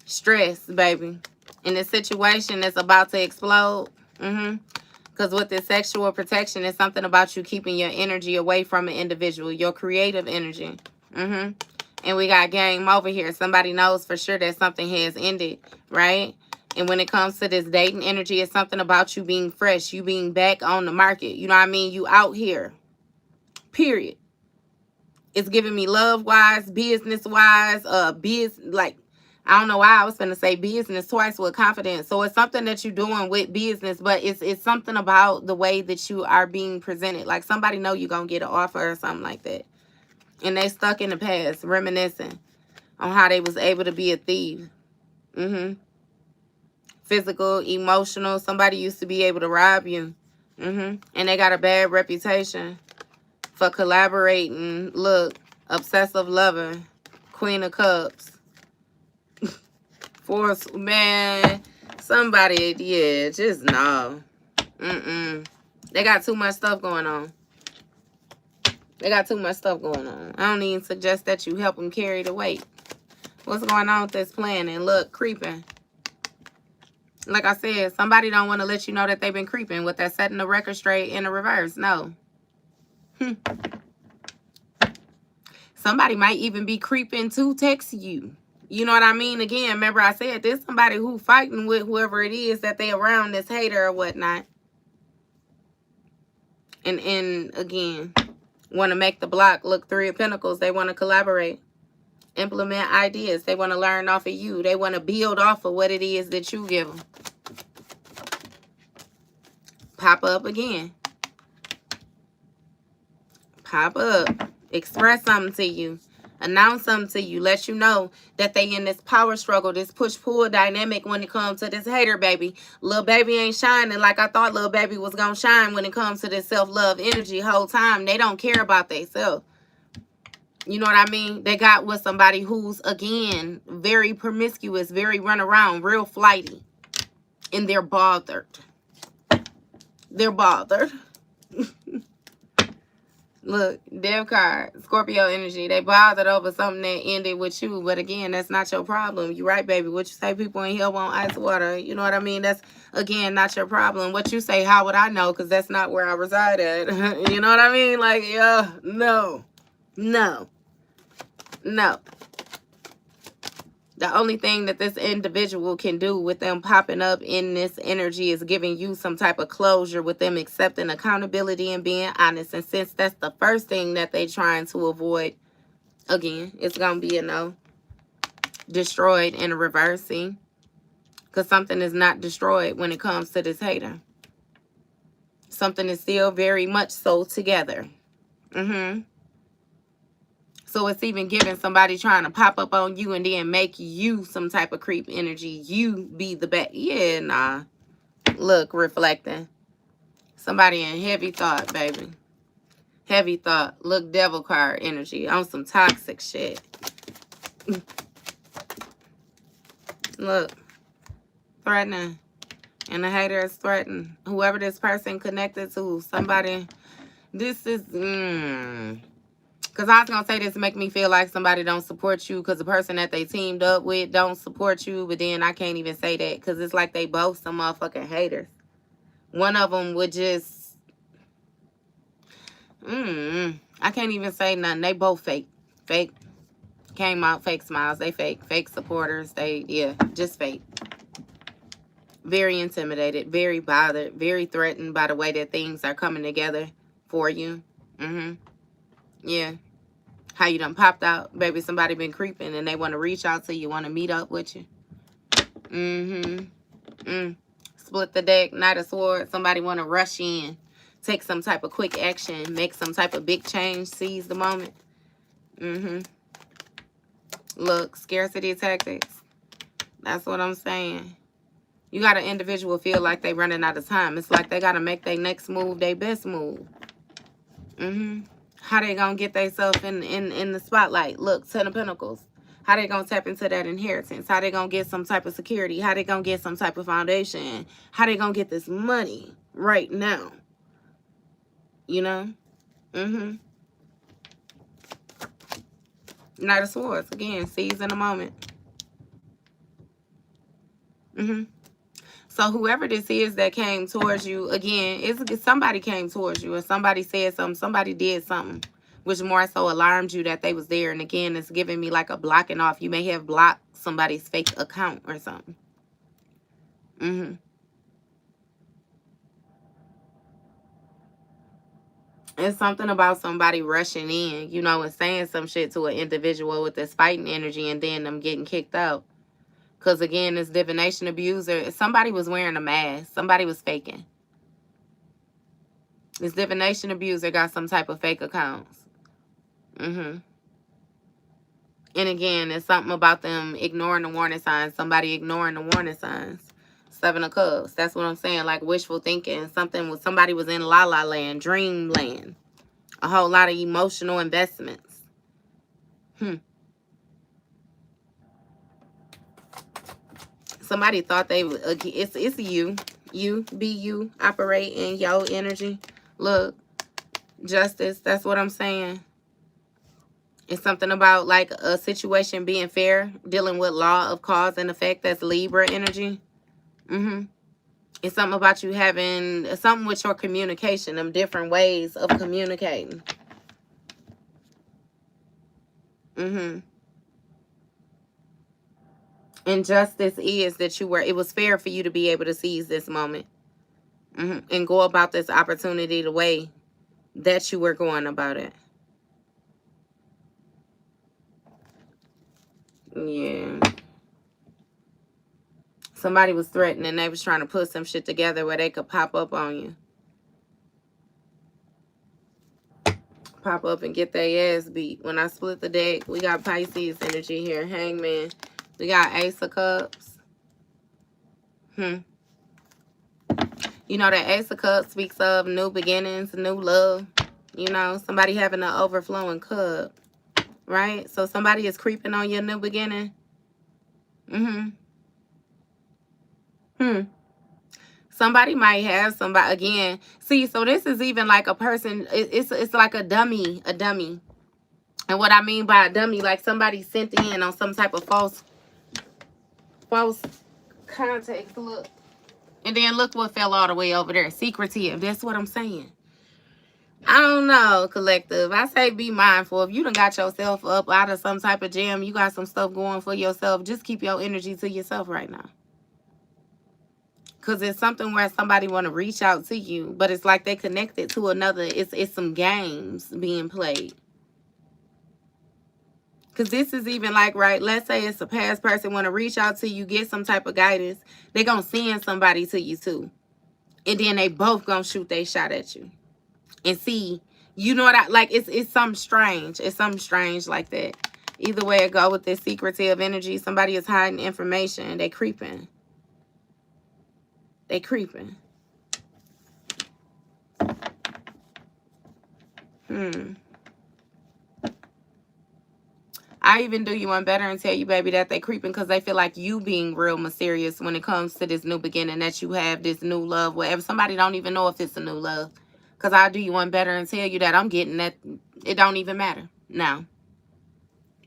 Speaker 1: Stress, baby. In this situation that's about to explode. Because with this sexual protection, it's something about you keeping your energy away from an individual. Your creative energy. And we got game over here. Somebody knows for sure that something has ended, right? And when it comes to this dating energy, it's something about you being fresh. You being back on the market. You know what I mean? You out here. Period. It's giving me love-wise, business-wise, like, I don't know why I was going to say business twice with confidence. So it's something that you're doing with business, but it's something about the way that you are being presented. Like somebody know you're going to get an offer or something like that. And they stuck in the past, reminiscing on how they was able to be a thief. Physical, emotional. Somebody used to be able to rob you. And they got a bad reputation for collaborating. Look, obsessive lover. Queen of Cups. Force, man. Somebody, yeah, just no. They got too much stuff going on. They got too much stuff going on. I don't even suggest that you help them carry the weight. What's going on with this planning? Look, creeping. Like I said, somebody don't want to let you know that they've been creeping with that setting the record straight in the reverse. No. Somebody might even be creeping to text you. You know what I mean? Again, remember I said there's somebody who fighting with whoever it is that they around, this hater or whatnot. And again, want to make the block look 3 of Pentacles. They want to collaborate. Implement ideas. They want to learn off of you. They want to build off of what it is that you give them. Pop up again. Pop up. Express something to you. Announce something to you. Let you know that they in this power struggle, this push-pull dynamic when it comes to this hater, baby. Little baby ain't shining like I thought little baby was going to shine when it comes to this self-love energy whole time. They don't care about themselves. You know what I mean? They got with somebody who's, again, very promiscuous, very run around, real flighty. And they're bothered. They're bothered. Look, Dev card, Scorpio energy. They bothered over something that ended with you. But again, that's not your problem. You right, baby. What you say, people in here want ice water. You know what I mean? That's, again, not your problem. What you say, how would I know? Because that's not where I reside at. You know what I mean? Like, yeah, no. No. No. The only thing that this individual can do with them popping up in this energy is giving you some type of closure, with them accepting accountability and being honest. And since that's the first thing that they're trying to avoid, again, it's going to be a no. Destroyed and a reversing. Because something is not destroyed when it comes to this hater. Something is still very much so together. So it's even giving somebody trying to pop up on you and then make you some type of creep energy. You be the bad. Yeah, nah. Look, reflecting. Somebody in heavy thought, baby. Heavy thought. Look, devil card energy on some toxic shit. Look. Threatening. And the hater is threatening. Whoever this person connected to, somebody. This is... Because I was going to say this to make me feel like somebody don't support you because the person that they teamed up with don't support you. But then I can't even say that because it's like they both some motherfucking haters. One of them would just... I can't even say nothing. They both fake. Fake. Came out fake smiles. They fake. Fake supporters. They, yeah, just fake. Very intimidated. Very bothered. Very threatened by the way that things are coming together for you. Yeah. How you done popped out. Baby, somebody been creeping and they want to reach out to you. Want to meet up with you. Split the deck. Knight of Swords. Somebody want to rush in. Take some type of quick action. Make some type of big change. Seize the moment. Look, scarcity tactics. That's what I'm saying. You got an individual feel like they running out of time. It's like they got to make their next move their best move. How they gonna get themselves in the spotlight? Look, Ten of Pentacles. How they gonna tap into that inheritance? How they gonna get some type of security? How they gonna get some type of foundation? How they gonna get this money right now? You know? Knight of Swords. Again, seize in a moment. So whoever this is that came towards you, again, it's somebody came towards you or somebody said something, somebody did something, which more so alarmed you that they was there. And again, it's giving me like a blocking off. You may have blocked somebody's fake account or something. It's something about somebody rushing in, you know, and saying some shit to an individual with this fighting energy and then them getting kicked out. Because, again, this divination abuser, somebody was wearing a mask. Somebody was faking. This divination abuser got some type of fake accounts. And, again, it's something about them ignoring the warning signs. Somebody ignoring the warning signs. Seven of Cups. That's what I'm saying. Like wishful thinking. Somebody was in la la land, dreamland. A whole lot of emotional investments. Somebody thought they would. It's you. You be you. Operate in your energy. Look, justice. That's what I'm saying. It's something about like a situation being fair, dealing with law of cause and effect. That's Libra energy. It's something about you having something with your communication, them different ways of communicating. And justice is that it was fair for you to be able to seize this moment. And go about this opportunity the way that you were going about it. Yeah. Somebody was threatening. They was trying to put some shit together where they could pop up on you. Pop up and get their ass beat. When I split the deck, we got Pisces energy here. Hangman. We got Ace of Cups. You know, that Ace of Cups speaks of new beginnings, new love. You know, somebody having an overflowing cup. Right? So somebody is creeping on your new beginning. Somebody might have somebody, again. See, so this is even like a person. It's like a dummy. And what I mean by a dummy, like somebody sent in on some type of false context. Look. And then look what fell all the way over there. Secretive. That's what I'm saying. I don't know, collective. I say be mindful. If you done got yourself up out of some type of jam, you got some stuff going for yourself, just keep your energy to yourself right now. Because it's something where somebody want to reach out to you, but it's like they connected to another. It's some games being played. Because this is even like, right, let's say it's a past person want to reach out to you, get some type of guidance. They going to send somebody to you too. And then they both going to shoot their shot at you. And see, you know what I, like, it's something strange. It's something strange like that. Either way it go with this secretive energy, somebody is hiding information. They creeping. They creeping. I even do you one better and tell you, baby, that they creeping because they feel like you being real mysterious when it comes to this new beginning, that you have this new love, whatever. Somebody don't even know if it's a new love. Because I do you one better and tell you that I'm getting that it don't even matter now.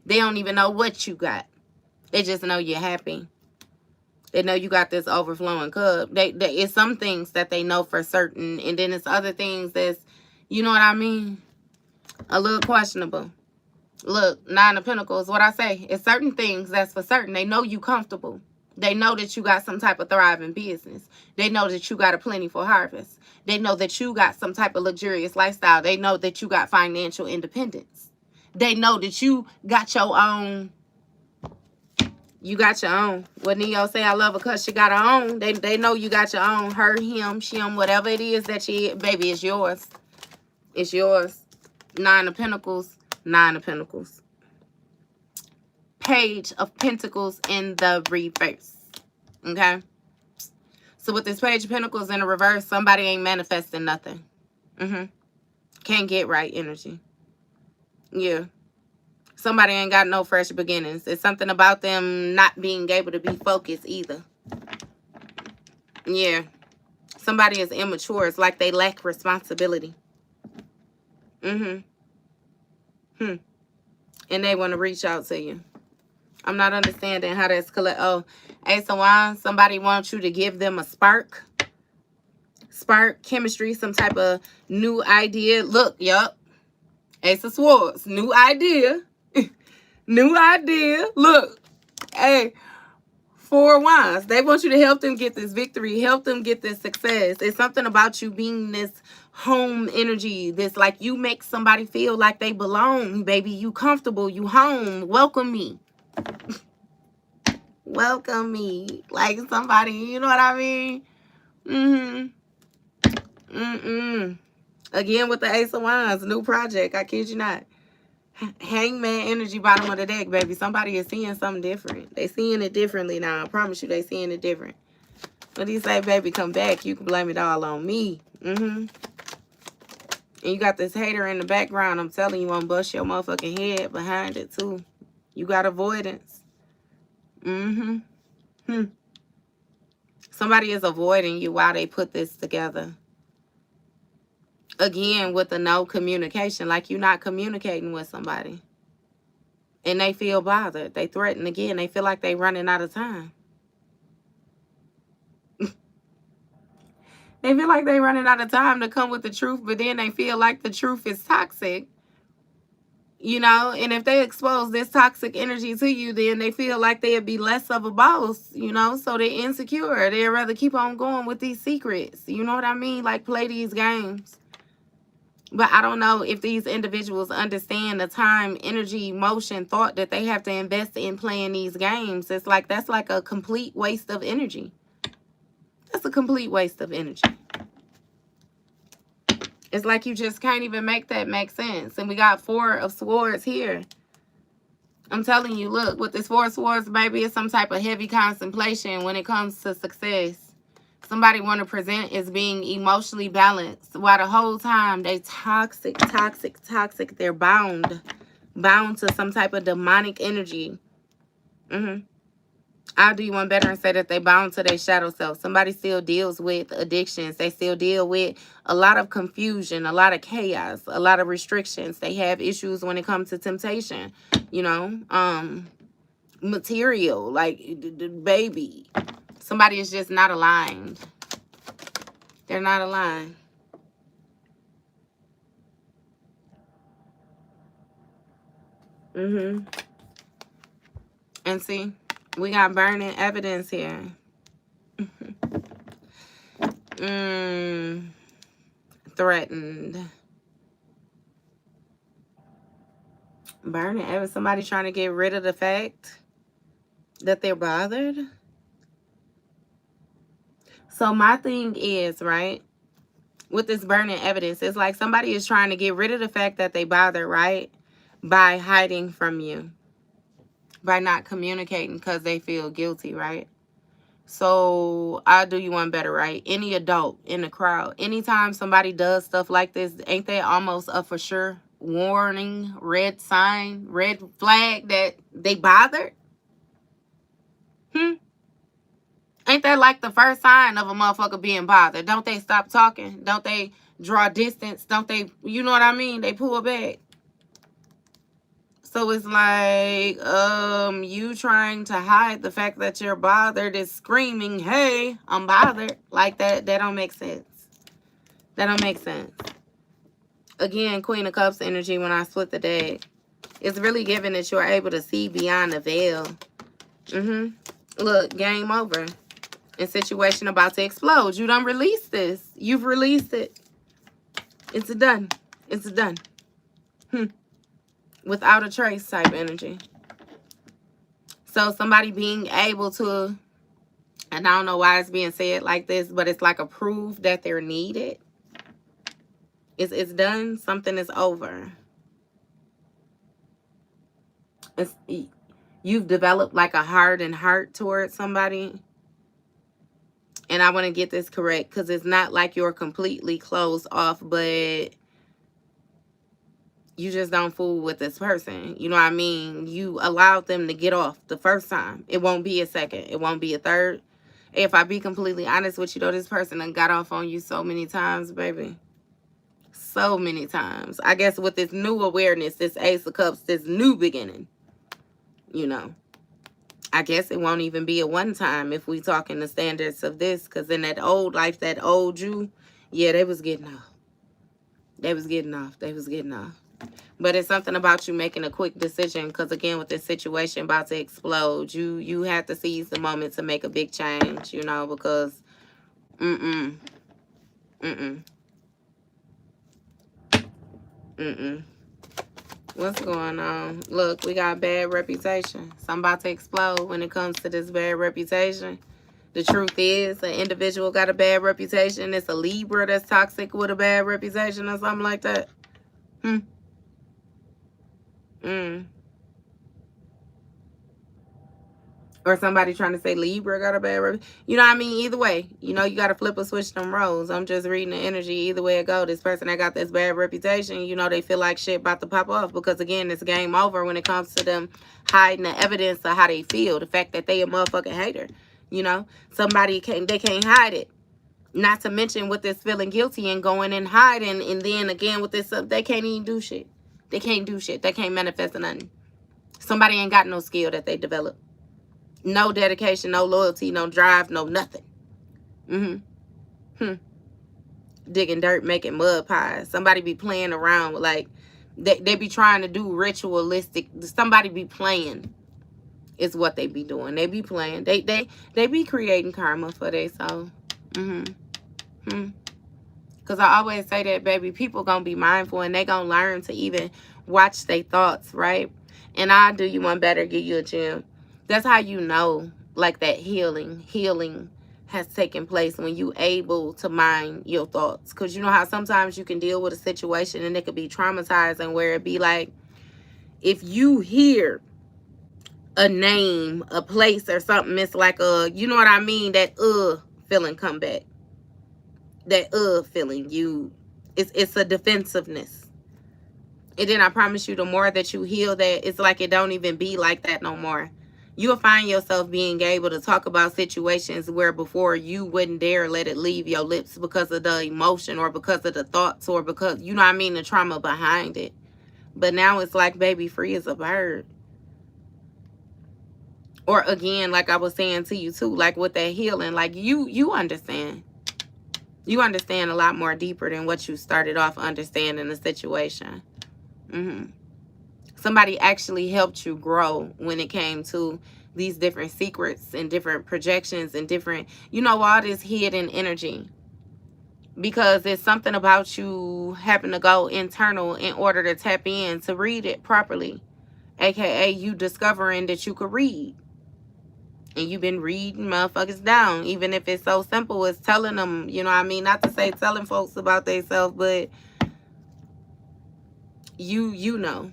Speaker 1: They don't even know what you got. They just know you're happy. They know you got this overflowing cup. It's some things that they know for certain. And then it's other things that's, you know what I mean? A little questionable. Look, 9 of Pentacles, what I say, it's certain things that's for certain. They know you comfortable. They know that you got some type of thriving business. They know that you got a plentiful harvest. They know that you got some type of luxurious lifestyle. They know that you got financial independence. They know that you got your own. You got your own. What Neo say, I love her because she got her own. They know you got your own. Her, him, shim, whatever it is that you, baby, it's yours. It's yours. 9 of Pentacles. 9 of Pentacles. Page of Pentacles in the reverse. Okay? So with this Page of Pentacles in the reverse, somebody ain't manifesting nothing. Can't get right energy. Yeah. Somebody ain't got no fresh beginnings. It's something about them not being able to be focused either. Yeah. Somebody is immature. It's like they lack responsibility. And they want to reach out to you. I'm not understanding how that's collect. Oh, Ace of Wands. Somebody wants you to give them a spark. Spark, chemistry, some type of new idea. Look, yup. Ace of Swords. New idea. New idea. Look. Hey. 4 of Wands. They want you to help them get this victory. Help them get this success. It's something about you being this home energy. This like you make somebody feel like they belong, baby. You comfortable. You home. Welcome me. Welcome me. Like somebody, you know what I mean? Again with the Ace of Wands. New project. I kid you not. Hangman energy, bottom of the deck, baby. Somebody is seeing something different. They seeing it differently now. I promise you they seeing it different. What do you say, baby? Come back. You can blame it all on me. And you got this hater in the background. I'm telling you, I'm bust your motherfucking head behind it, too. You got avoidance. Somebody is avoiding you while they put this together. Again, with the no communication. Like you're not communicating with somebody. And they feel bothered. They threaten again. They feel like they running out of time. They feel like they running out of time to come with the truth, but then they feel like the truth is toxic. You know, and if they expose this toxic energy to you, then they feel like they'd be less of a boss, you know, so they're insecure. They'd rather keep on going with these secrets. You know what I mean? Like play these games. But I don't know if these individuals understand the time, energy, emotion, thought that they have to invest in playing these games. It's like, that's like a complete waste of energy. That's a complete waste of energy. It's like you just can't even make that make sense. And we got 4 of Swords here. I'm telling you, look, with this 4 of Swords, baby, it's some type of heavy contemplation when it comes to success. Somebody want to present as being emotionally balanced while the whole time they toxic. They're bound to some type of demonic energy. I'll do you one better and say that they bound to their shadow self. Somebody still deals with addictions. They still deal with a lot of confusion, a lot of chaos, a lot of restrictions. They have issues when it comes to temptation, you know, material, like the baby. Somebody is just not aligned. They're not aligned. And see, we got burning evidence here. Threatened. Burning evidence. Somebody trying to get rid of the fact that they're bothered. So my thing is, right, with this burning evidence, it's like somebody is trying to get rid of the fact that they bother, right, by hiding from you, by not communicating because they feel guilty, right? So I'll do you one better, right? Any adult in the crowd, anytime somebody does stuff like this, ain't that almost a for sure warning, red sign, red flag that they bothered? Ain't that like the first sign of a motherfucker being bothered? Don't they stop talking? Don't they draw distance? Don't they, you know what I mean? They pull back. So it's like, you trying to hide the fact that you're bothered is screaming, hey, I'm bothered. Like that don't make sense. That don't make sense. Again, Queen of Cups energy when I split the deck. It's really giving that you're able to see beyond the veil. Look, game over. And situation about to explode. You done released this. You've released it. It's done. It's done. Without a trace type energy. So somebody being able to, and I don't know why it's being said like this, but it's like a proof that they're needed. It's done. Something is over. You've developed like a hardened heart towards somebody. And I want to get this correct because it's not like you're completely closed off, but you just don't fool with this person. You know what I mean? You allowed them to get off the first time. It won't be a second. It won't be a third. If I be completely honest with you, though, this person done got off on you so many times, baby. So many times. I guess with this new awareness, this Ace of Cups, this new beginning, you know. I guess it won't even be a one time if we talk in the standards of this. Because in that old life, that old you, yeah, they was getting off. They was getting off. They was getting off. But it's something about you making a quick decision. Because again, with this situation about to explode, you have to seize the moment to make a big change, you know, because What's going on? Look, we got bad reputation. So I'm about to explode when it comes to this bad reputation. The truth is, an individual got a bad reputation. It's a Libra that's toxic with a bad reputation or something like that. Or somebody trying to say Libra got a bad reputation. You know what I mean? Either way, you know, you got to flip or switch them roles. I'm just reading the energy. Either way it go, this person that got this bad reputation, you know, they feel like shit about to pop off. Because, again, it's game over when it comes to them hiding the evidence of how they feel. The fact that they a motherfucking hater. You know? They can't hide it. Not to mention with this feeling guilty and going and hiding. And then, again, with this, they can't even do shit. They can't do shit. They can't manifest nothing. Somebody ain't got no skill that they develop. No dedication, no loyalty, no drive, no nothing. Digging dirt, making mud pies. Somebody be playing around with, like, they be trying to do ritualistic. Somebody be playing is what they be doing. They be playing. They be creating karma for they soul. Because I always say that, baby, people gonna be mindful and they gonna learn to even watch their thoughts, right? And I'll do you one better, give you a gem. That's how you know, like, that healing has taken place when you able to mind your thoughts. Because you know how sometimes you can deal with a situation and it could be traumatizing, where it be like, if you hear a name, a place or something, it's like you know what I mean, that feeling come back. That feeling, it's a defensiveness. And then I promise you, the more that you heal that, it's like it don't even be like that no more. You'll find yourself being able to talk about situations where before you wouldn't dare let it leave your lips because of the emotion or because of the thoughts or because, you know what I mean, the trauma behind it. But now it's like, baby, free as a bird. Or again, like I was saying to you too, like with that healing, like you understand. You understand a lot more deeper than what you started off understanding the situation. Somebody actually helped you grow when it came to these different secrets and different projections and different, you know, all this hidden energy. Because it's something about you having to go internal in order to tap in to read it properly. AKA you discovering that you could read. And you've been reading motherfuckers down. Even if it's so simple as telling them, you know what I mean? Not to say telling folks about themselves, but you know.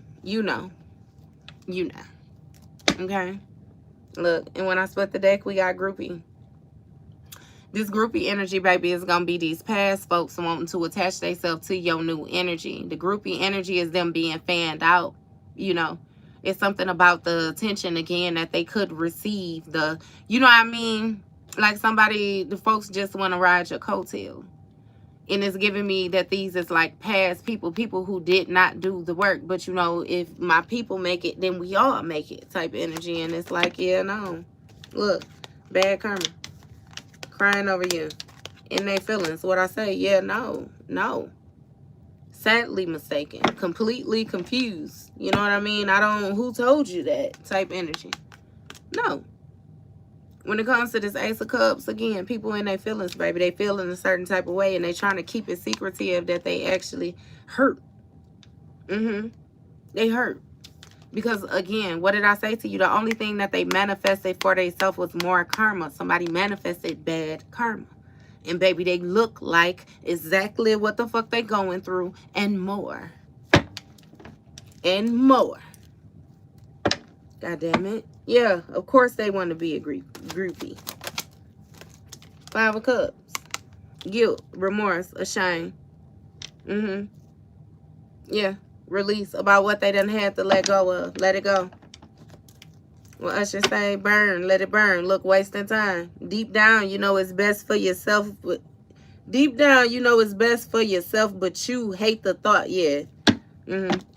Speaker 1: Okay? Look, and when I split the deck, we got groupie. This groupie energy, baby, is going to be these past folks wanting to attach themselves to your new energy. The groupie energy is them being fanned out, you know. It's something about the attention, again, that they could receive. The, you know what I mean? Like somebody, the folks just want to ride your coattail. And it's giving me that these is like past people who did not do the work. But, you know, if my people make it, then we all make it type of energy. And it's like, yeah, no. Look, bad karma. Crying over you in their feelings. What I say, yeah, no. Sadly mistaken. Completely confused. You know what I mean? Who told you that type energy? No. When it comes to this Ace of Cups, again, people in their feelings, baby. They feel in a certain type of way and they trying to keep it secretive that they actually hurt. They hurt. Because, again, what did I say to you? The only thing that they manifested for themselves was more karma. Somebody manifested bad karma. And, baby, they look like exactly what the fuck they going through and more. And more. God damn it. Yeah, of course they want to be a groupie. 5 of Cups. Guilt, remorse, a shame. Yeah. Release about what they done had to let go of. Let it go. Well, Usher say, burn. Let it burn. Look, wasting time. Deep down, you know it's best for yourself. But deep down, you know it's best for yourself, but you hate the thought. Yeah.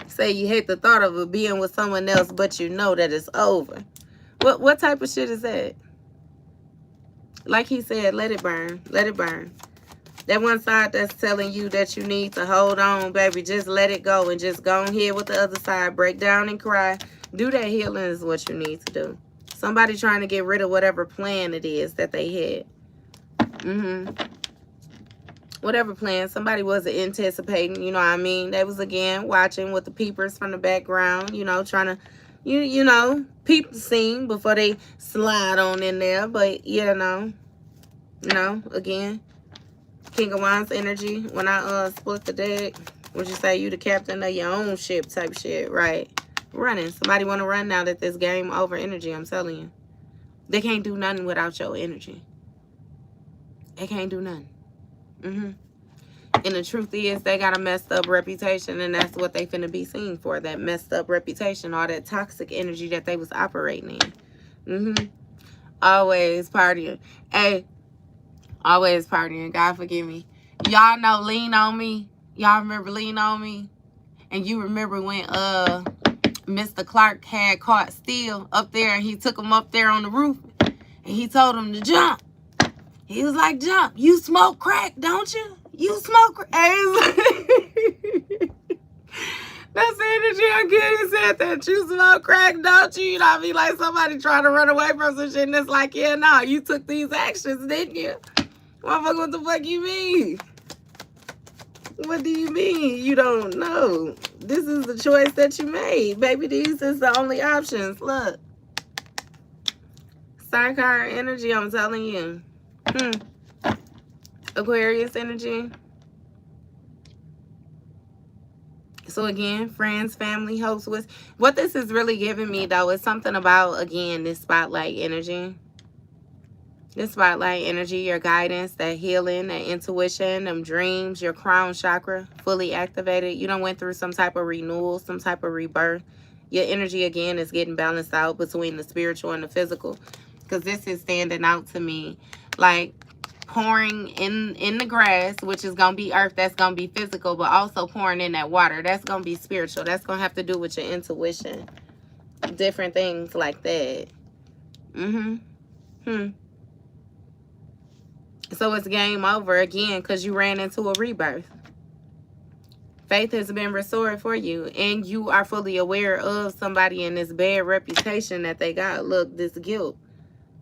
Speaker 1: Say you hate the thought of it being with someone else, but you know that it's over. What type of shit is that? Like he said, let it burn. Let it burn. That one side that's telling you that you need to hold on, baby, just let it go and just go on here with the other side. Break down and cry. Do that healing is what you need to do. Somebody trying to get rid of whatever plan it is that they had. Whatever plan somebody wasn't anticipating, you know what I mean? They was, again, watching with the peepers from the background, you know, trying to, you know, peep the scene before they slide on in there. But, yeah, no, again. King of Wands energy. When I split the deck, would you say you the captain of your own ship type shit? Right. Running. Somebody want to run now that this game over energy, I'm telling you. They can't do nothing without your energy. They can't do nothing. And the truth is, they got a messed up reputation, and that's what they finna be seen for. That messed up reputation, all that toxic energy that they was operating in. Always partying. Hey. Always partying. God forgive me. Y'all know Lean On Me? Y'all remember Lean On Me? And you remember when Mr. Clark had caught Steele up there and he took him up there on the roof and he told him to jump. He was like, jump. You smoke crack, don't you? You smoke crack. That's the energy I'm getting. He said that you smoke crack, don't you? You know what I mean? Like somebody trying to run away from some shit and it's like, yeah, no, you took these actions, didn't you? Motherfucker, what the fuck you mean? What do you mean you don't know? This is the choice that you made. Baby, these is the only options. Look. Star card energy, I'm telling you. Aquarius energy. So again, friends, family, hopes, with what this is really giving me though is something about, again, this spotlight energy. This spotlight energy, your guidance, that healing, that intuition, them dreams, your crown chakra fully activated. You done went through some type of renewal, some type of rebirth. Your energy, again, is getting balanced out between the spiritual and the physical. Because this is standing out to me like pouring in the grass, which is going to be earth. That's going to be physical, but also pouring in that water. That's going to be spiritual. That's going to have to do with your intuition. Different things like that. So it's game over again because you ran into a rebirth. Faith has been restored for you, and you are fully aware of somebody in this bad reputation that they got. Look, this guilt,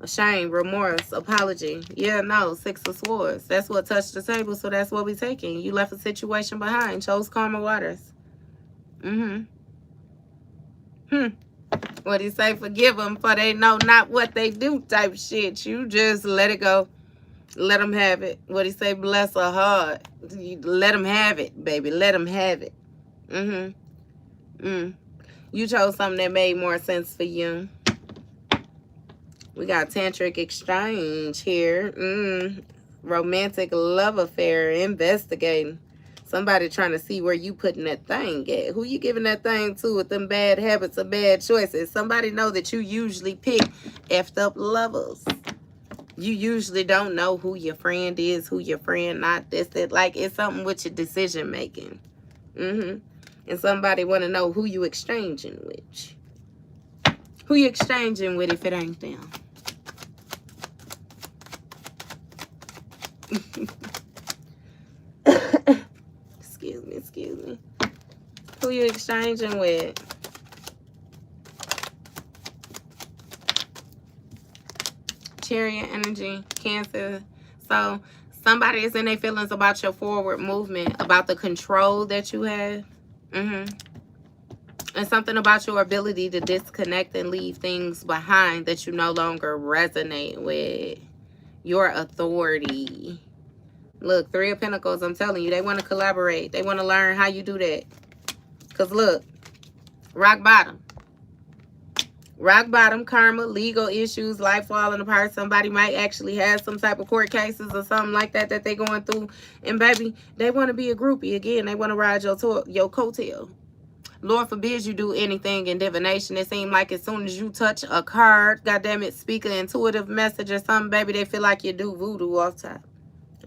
Speaker 1: shame, remorse, apology. Yeah, no, 6 of Swords. That's what touched the table, so that's what we taking. You left a situation behind, chose calmer waters. What he say? Forgive them, for they know not what they do type shit. You just let it go. Let them have it. What he say? Bless her heart. Let them have it, baby. Let them have it. You chose something that made more sense for you. We got tantric exchange here. Romantic love affair. Investigating. Somebody trying to see where you putting that thing at. Who you giving that thing to with them bad habits or bad choices? Somebody know that you usually pick effed up lovers. You usually don't know who your friend is, who your friend not. This, that. Like, it's something with your decision making. And somebody want to know who you exchanging with. Who you exchanging with if it ain't them? Excuse me. Who you exchanging with? Chariot energy, Cancer. So somebody is in their feelings about your forward movement, about the control that you have. And something about your ability to disconnect and leave things behind that you no longer resonate with. Your authority. Look, 3 of Pentacles, I'm telling you, they want to collaborate. They want to learn how you do that. Because look, rock bottom. Rock bottom, karma, legal issues, life falling apart. Somebody might actually have some type of court cases or something like that that they're going through. And baby, they want to be a groupie again. They want to ride your coattail. Lord forbids you do anything in divination. It seems like as soon as you touch a card, goddamn it, speak an intuitive message or something, baby, they feel like you do voodoo off top.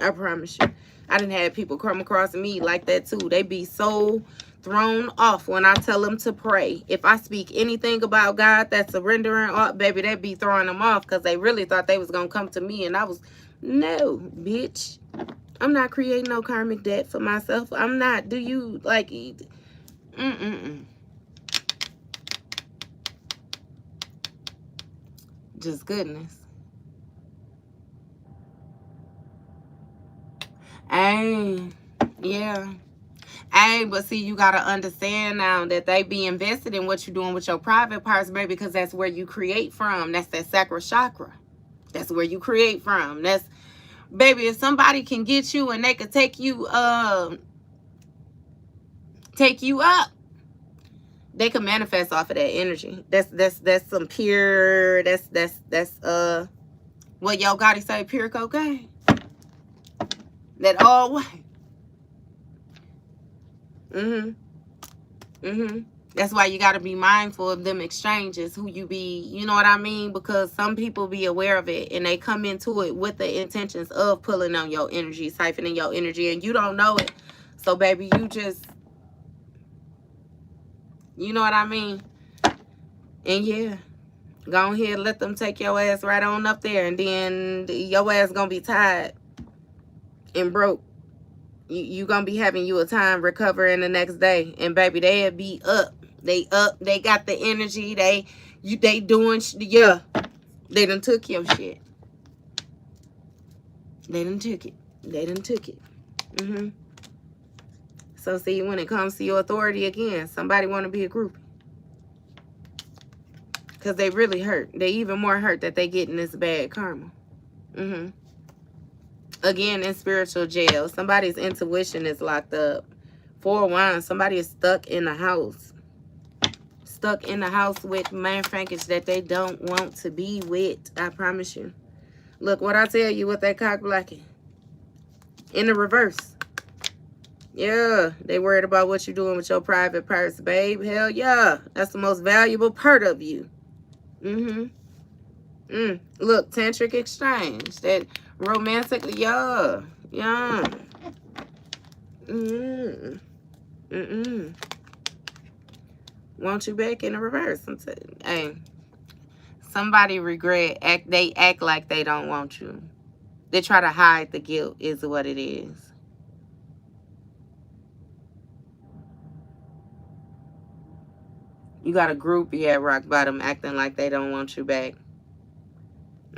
Speaker 1: I promise you. I done had people come across me like that too. They be so thrown off when I tell them to pray. If I speak anything about God that's surrendering up, baby, they be throwing them off because they really thought they was going to come to me. And I was, no, bitch. I'm not creating no karmic debt for myself. I'm not. Do you, like, just goodness. Hey, yeah. Hey, but see, you got to understand now that they be invested in what you're doing with your private parts, baby, because that's where you create from. That's that sacral chakra. That's where you create from. That's, baby, if somebody can get you and they can take you up, they can manifest off of that energy. That's some pure, that's what y'all gotta say, pure cocaine. That all way. That's why you got to be mindful of them exchanges, who you be, you know what I mean? Because some people be aware of it and they come into it with the intentions of pulling on your energy, siphoning your energy, and you don't know it. So, baby, you just, you know what I mean? And yeah, go ahead, let them take your ass right on up there, and then your ass gonna be tired and broke. You gonna be having you a time recovering the next day, and baby, they'll be up. They up. They got the energy. They doing. Yeah, they done took your shit. They done took it. They done took it. So see, when it comes to your authority again, somebody want to be a groupie because they really hurt. They even more hurt that they getting this bad karma. Again, in spiritual jail, somebody's intuition is locked up. 4 of Wands, somebody is stuck in the house. Stuck in the house with man frankage that they don't want to be with. I promise you. Look, what I tell you with that cock blocking. In the reverse. Yeah, they worried about what you're doing with your private parts, babe. Hell yeah. That's the most valuable part of you. Look, tantric exchange. That romantic, yeah. Want you back in the reverse. Hey, somebody regret. They act like they don't want you. They try to hide the guilt is what it is. You got a groupie at rock bottom acting like they don't want you back.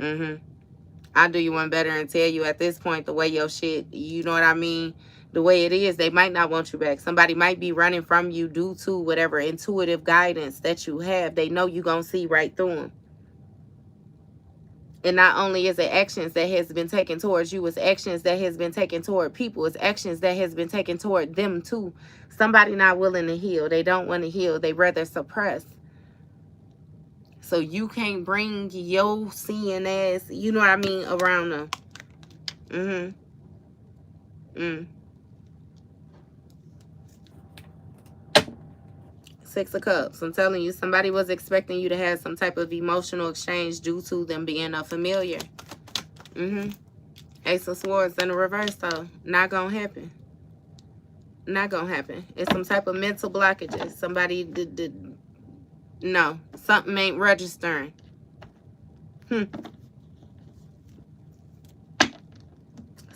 Speaker 1: I'll do you one better and tell you at this point, the way your shit, you know what I mean? The way it is, they might not want you back. Somebody might be running from you due to whatever intuitive guidance that you have. They know you're going to see right through them. And not only is it actions that has been taken towards you, it's actions that has been taken toward people. It's actions that has been taken toward them too. Somebody not willing to heal. They don't want to heal. They rather suppress. So you can't bring your seeing ass, you know what I mean, around them. Six of Cups. I'm telling you, somebody was expecting you to have some type of emotional exchange due to them being a familiar. Ace of Swords in the reverse, though. Not gonna happen. Not gonna happen. It's some type of mental blockages. Somebody did no. Something ain't registering.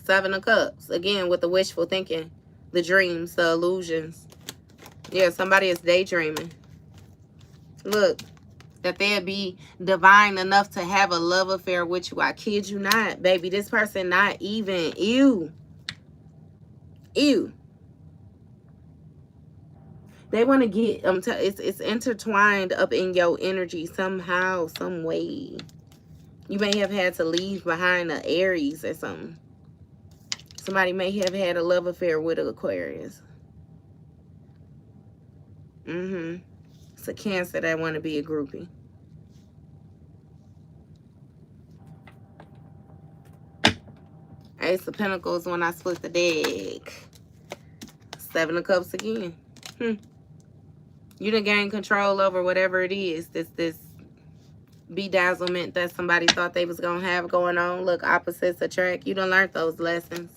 Speaker 1: Seven of Cups. Again, with the wishful thinking. The dreams, the illusions. Yeah, somebody is daydreaming. Look, that they'd be divine enough to have a love affair with you. I kid you not, baby. This person not even. Ew. Ew. They want to get, it's intertwined up in your energy somehow, some way. You may have had to leave behind an Aries or something. Somebody may have had a love affair with an Aquarius. It's a Cancer that want to be a groupie. Ace of Pentacles when I split the deck. Seven of Cups again. You done gain control over whatever it is. This bedazzlement that somebody thought they was going to have going on. Look, opposites attract. You done learned those lessons.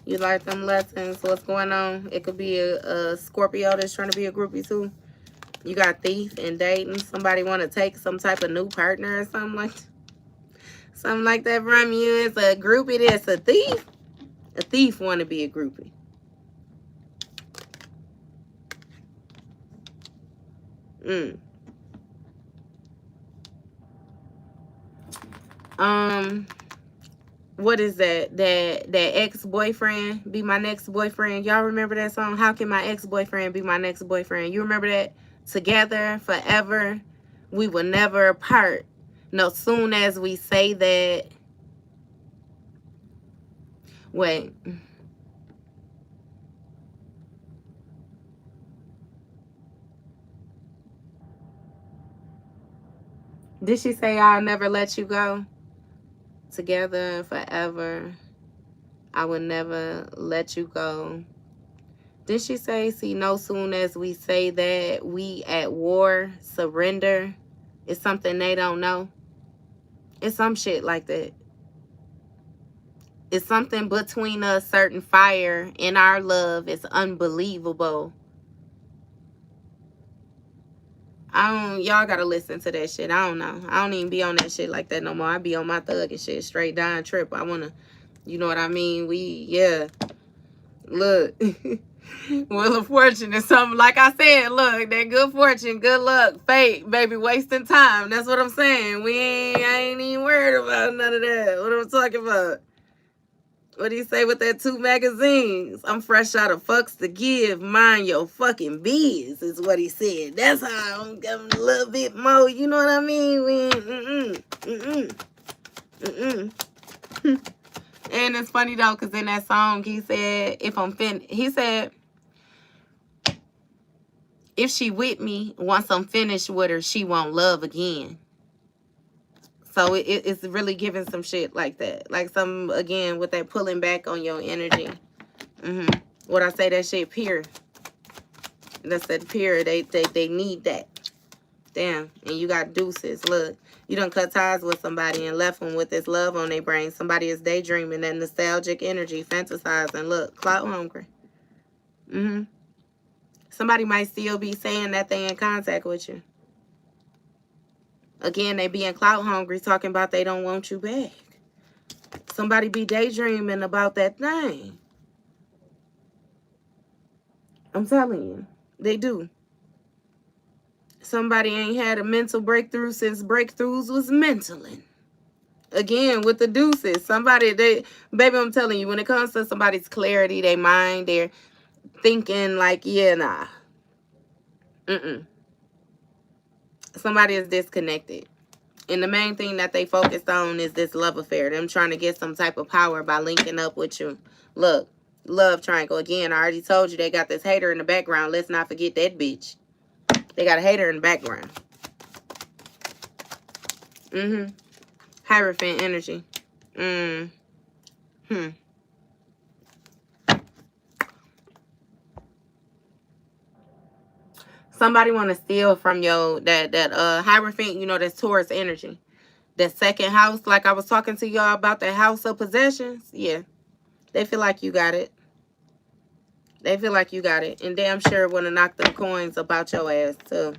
Speaker 1: You learned them lessons. What's going on? It could be a Scorpio that's trying to be a groupie too. You got thief and dating. Somebody want to take some type of new partner or something like that. Something like that from you. It's a groupie that's a thief. A thief want to be a groupie. What is that? That ex-boyfriend be my next boyfriend. Y'all remember that song? How can my ex-boyfriend be my next boyfriend? You remember that? Together forever, we will never part. No, soon as we say that. Wait. Did she say I'll never let you go? Together forever, I will never let you go. Did she say, see, no soon as we say that, we at war, surrender? It's something they don't know. It's some shit like that. It's something between us, certain fire in our love. It's unbelievable. Y'all gotta listen to that shit. I don't know. I don't even be on that shit like that no more. I be on my thug and shit, straight down trip. I wanna, you know what I mean? Yeah. Look. Wheel of Fortune is something, like I said, look, that good fortune, good luck, fate, baby, wasting time. That's what I'm saying. I ain't even worried about none of that. What am I talking about? What do you say with that 2 magazines? I'm fresh out of fucks to give. Mind your fucking biz, is what he said. That's how I'm getting a little bit more. You know what I mean? And it's funny though, because in that song, he said, he said, if she with me, once I'm finished with her, she won't love again. So it's really giving some shit like that. Like some, again, with that pulling back on your energy. What I say, that shit pure. That's that pure. They need that. Damn. And you got deuces. Look, you done cut ties with somebody and left them with this love on their brain. Somebody is daydreaming, that nostalgic energy, fantasizing. Look, clout hungry. Somebody might still be saying that they in contact with you. Again, they being clout hungry, talking about they don't want you back. Somebody be daydreaming about that thing. I'm telling you, they do. Somebody ain't had a mental breakthrough since breakthroughs was mentaling. Again, with the deuces, baby, I'm telling you, when it comes to somebody's clarity, their mind, they're thinking like, yeah, nah. Somebody is disconnected. And the main thing that they focused on is this love affair. Them trying to get some type of power by linking up with you. Look, love triangle. Again, I already told you they got this hater in the background. Let's not forget that bitch. They got a hater in the background. Hierophant energy. Somebody want to steal from your that Hierophant, you know, that's Taurus energy. That second house, like I was talking to y'all about, that house of possessions. Yeah. They feel like you got it. They feel like you got it. And damn sure want to knock them coins about your ass too.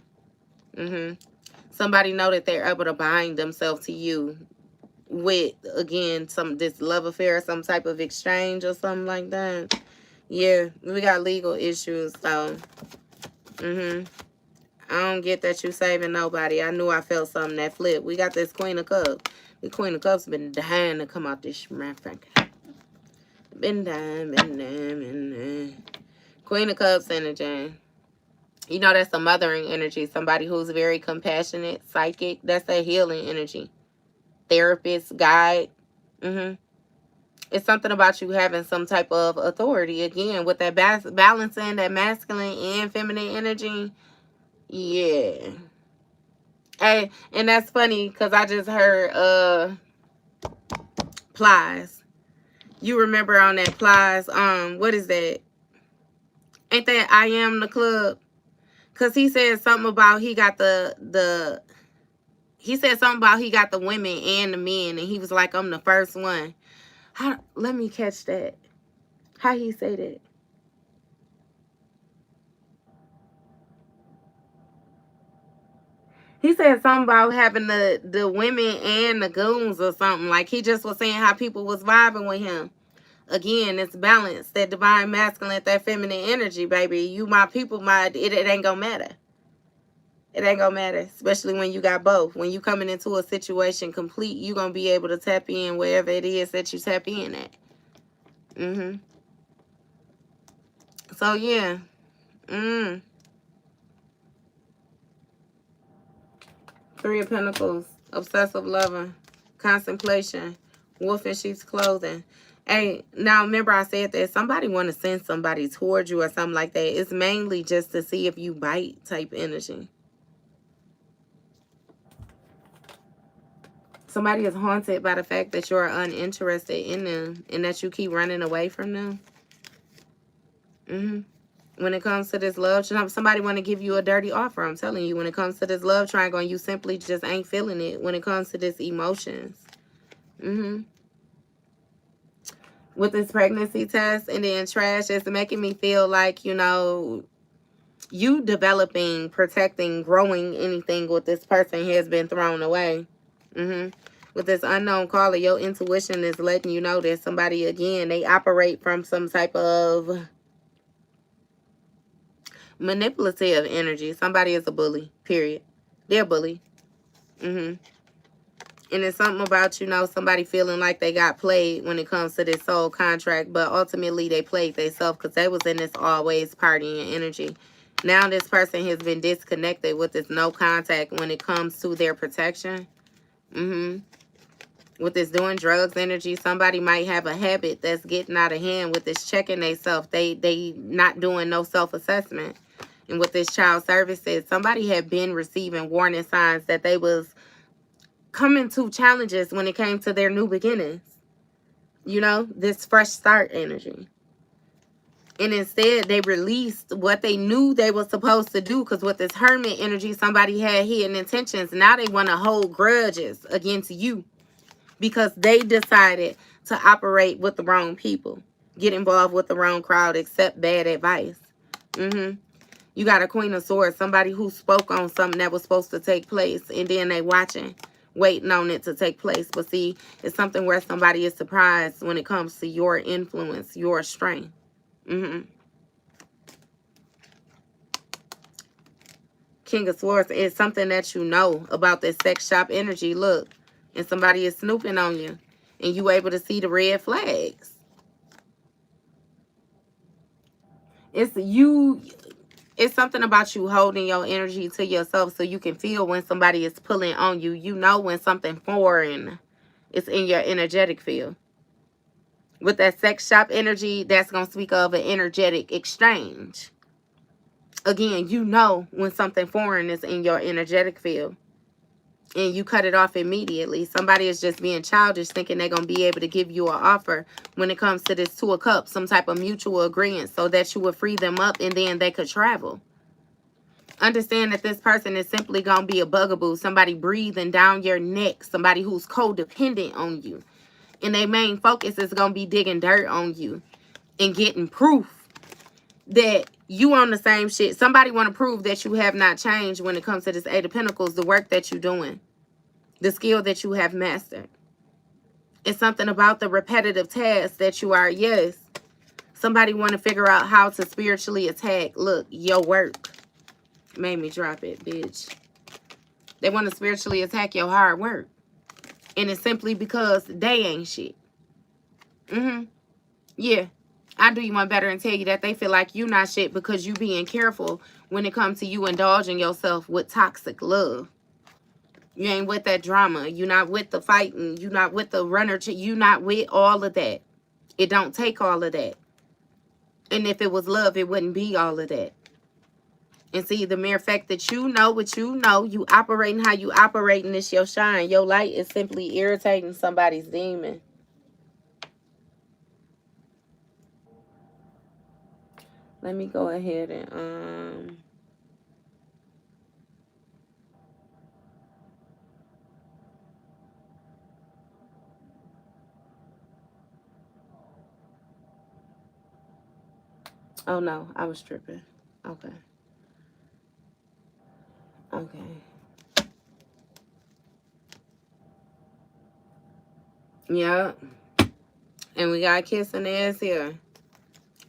Speaker 1: Somebody know that they're able to bind themselves to you with, again, this love affair, some type of exchange or something like that. Yeah, we got legal issues, so I don't get that you saving nobody. I knew I felt something that flipped. We got this Queen of Cups. The Queen of Cups been dying to come out this motherfucker. Been dying. Queen of Cups energy. You know, that's a mothering energy. Somebody who's very compassionate, psychic. That's a healing energy. Therapist, guide. It's something about you having some type of authority. Again, with that balancing that masculine and feminine energy. Yeah. Hey, and that's funny because I just heard Plies. You remember on that Plies, what is that? Ain't that I Am the Club? Because he said something about he got the he said something about he got the women and the men, and he was like, I'm the first one. Let me catch that. How he say that? He said something about having the women and the goons or something. Like, he just was saying how people was vibing with him. Again, it's balance. That divine masculine, that feminine energy, baby. You my people, it ain't gonna matter. It ain't gonna matter. Especially when you got both. When you coming into a situation complete, you gonna be able to tap in wherever it is that you tap in at. So, yeah. Three of Pentacles, obsessive lover, contemplation, wolf in sheep's clothing. Hey, now remember I said that somebody want to send somebody towards you or something like that. It's mainly just to see if you bite type energy. Somebody is haunted by the fact that you're uninterested in them and that you keep running away from them. When it comes to this love, somebody want to give you a dirty offer. I'm telling you, when it comes to this love triangle, you simply just ain't feeling it. When it comes to this emotions. With this pregnancy test and then trash, it's making me feel like, you know, you developing, protecting, growing anything with this person has been thrown away. With this unknown caller, your intuition is letting you know that somebody, again, they operate from some type of manipulative energy. Somebody is a bully, period. They're a bully. And it's something about, you know, somebody feeling like they got played when it comes to this soul contract. But ultimately, they played themselves because they was in this always partying energy. Now this person has been disconnected with this no contact when it comes to their protection. With this doing drugs energy, somebody might have a habit that's getting out of hand with this checking themselves. They not doing no self-assessment. And with this child services, somebody had been receiving warning signs that they was coming to challenges when it came to their new beginnings. You know, this fresh start energy. And instead, they released what they knew they were supposed to do. Because with this hermit energy, somebody had hidden intentions. Now they want to hold grudges against you. Because they decided to operate with the wrong people. Get involved with the wrong crowd. Accept bad advice. You got a Queen of Swords. Somebody who spoke on something that was supposed to take place. And then they watching, waiting on it to take place. But see, it's something where somebody is surprised when it comes to your influence, your strength. King of Swords is something that you know about this sex shop energy. Look, and somebody is snooping on you, and you able to see the red flags. It's something about you holding your energy to yourself so you can feel when somebody is pulling on you. You know when something foreign is in your energetic field. With that sex shop energy, that's going to speak of an energetic exchange. Again, you know when something foreign is in your energetic field. And you cut it off immediately. Somebody is just being childish, thinking they're going to be able to give you an offer when it comes to this Two of Cups, some type of mutual agreement, so that you would free them up and then they could travel. Understand that this person is simply going to be a bugaboo, somebody breathing down your neck, somebody who's codependent on you. And their main focus is going to be digging dirt on you and getting proof that you on the same shit. Somebody want to prove that you have not changed when it comes to this Eight of Pentacles, the work that you're doing, the skill that you have mastered. It's something about the repetitive tasks that you are, yes. Somebody want to figure out how to spiritually attack, look, your work. Made me drop it, bitch. They want to spiritually attack your hard work. And it's simply because they ain't shit. Yeah. I do you one better and tell you that they feel like you not shit because you being careful when it comes to you indulging yourself with toxic love. You ain't with that drama. You not with the fighting. You not with the runner. You not with all of that. It don't take all of that. And if it was love, it wouldn't be all of that. And see, the mere fact that you know what you know, you operating how you operating, this your shine. Your light is simply irritating somebody's demon. Let me go ahead and oh no, I was tripping. Okay. Okay. Yep. And we got kissing ass here.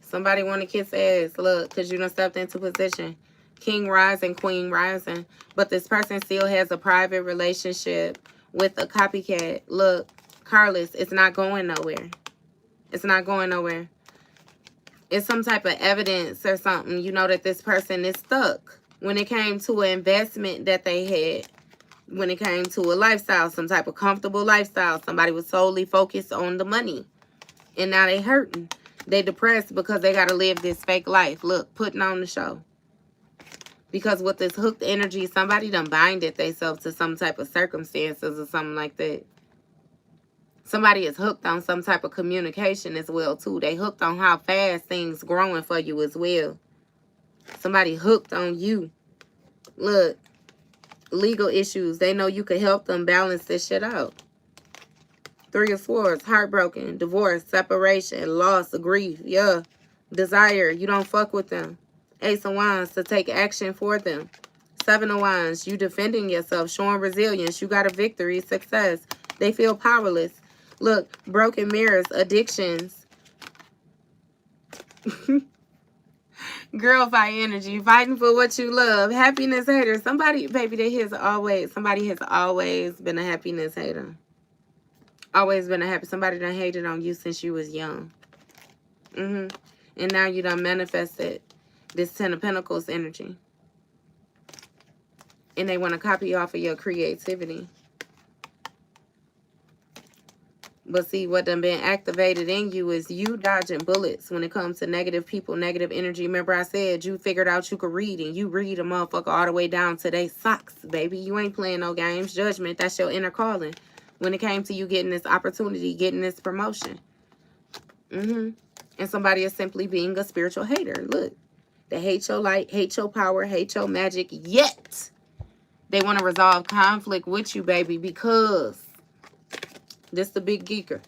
Speaker 1: Somebody want to kiss ass. Look, because you done stepped into position. King rising, queen rising. But this person still has a private relationship with a copycat. Look, Carlos, it's not going nowhere. It's not going nowhere. It's some type of evidence or something. You know that this person is stuck. When it came to an investment that they had. When it came to a lifestyle. Some type of comfortable lifestyle. Somebody was solely focused on the money. And now they hurting. They depressed because they got to live this fake life. Look, putting on the show. Because with this hooked energy, somebody done binded themselves to some type of circumstances or something like that. Somebody is hooked on some type of communication as well, too. They hooked on how fast things growing for you as well. Somebody hooked on you. Look, legal issues. They know you could help them balance this shit out. Three of Swords, heartbroken, divorce, separation, loss, grief, yeah. Desire, you don't fuck with them. Ace of Wands, to take action for them. Seven of Wands, you defending yourself, showing resilience. You got a victory, success. They feel powerless. Look, broken mirrors, addictions. Girl fight energy, fighting for what you love. Happiness hater. Somebody, baby, somebody has always been a happiness hater. Always been a happy. Somebody done hated on you since you was young. And now you done manifested this Ten of Pentacles energy. And they want to copy off of your creativity. But see, what done been activated in you is you dodging bullets when it comes to negative people, negative energy. Remember I said you figured out you could read, and you read a motherfucker all the way down to their socks, baby. You ain't playing no games. Judgment, that's your inner calling. When it came to you getting this opportunity, getting this promotion. And somebody is simply being a spiritual hater. Look, they hate your light, hate your power, hate your magic, yet they want to resolve conflict with you, baby, because this the big geeker.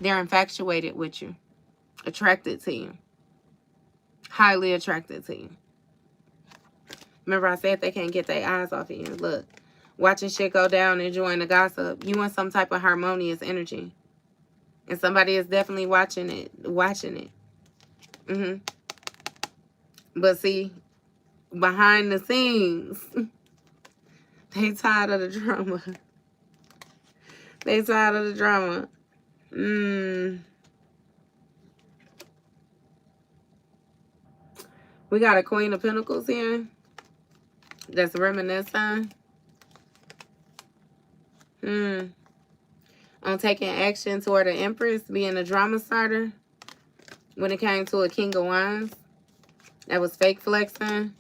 Speaker 1: They're infatuated with you, attracted to you, highly attracted to you. Remember I said they can't get their eyes off of you. Look, watching shit go down, enjoying the gossip. You want some type of harmonious energy. And somebody is definitely watching it. But see, behind the scenes. They tired of the drama. They tired of the drama. We got a Queen of Pentacles here. That's reminiscing. On taking action toward the Empress, being a drama starter. When it came to a King of Wands, that was fake flexing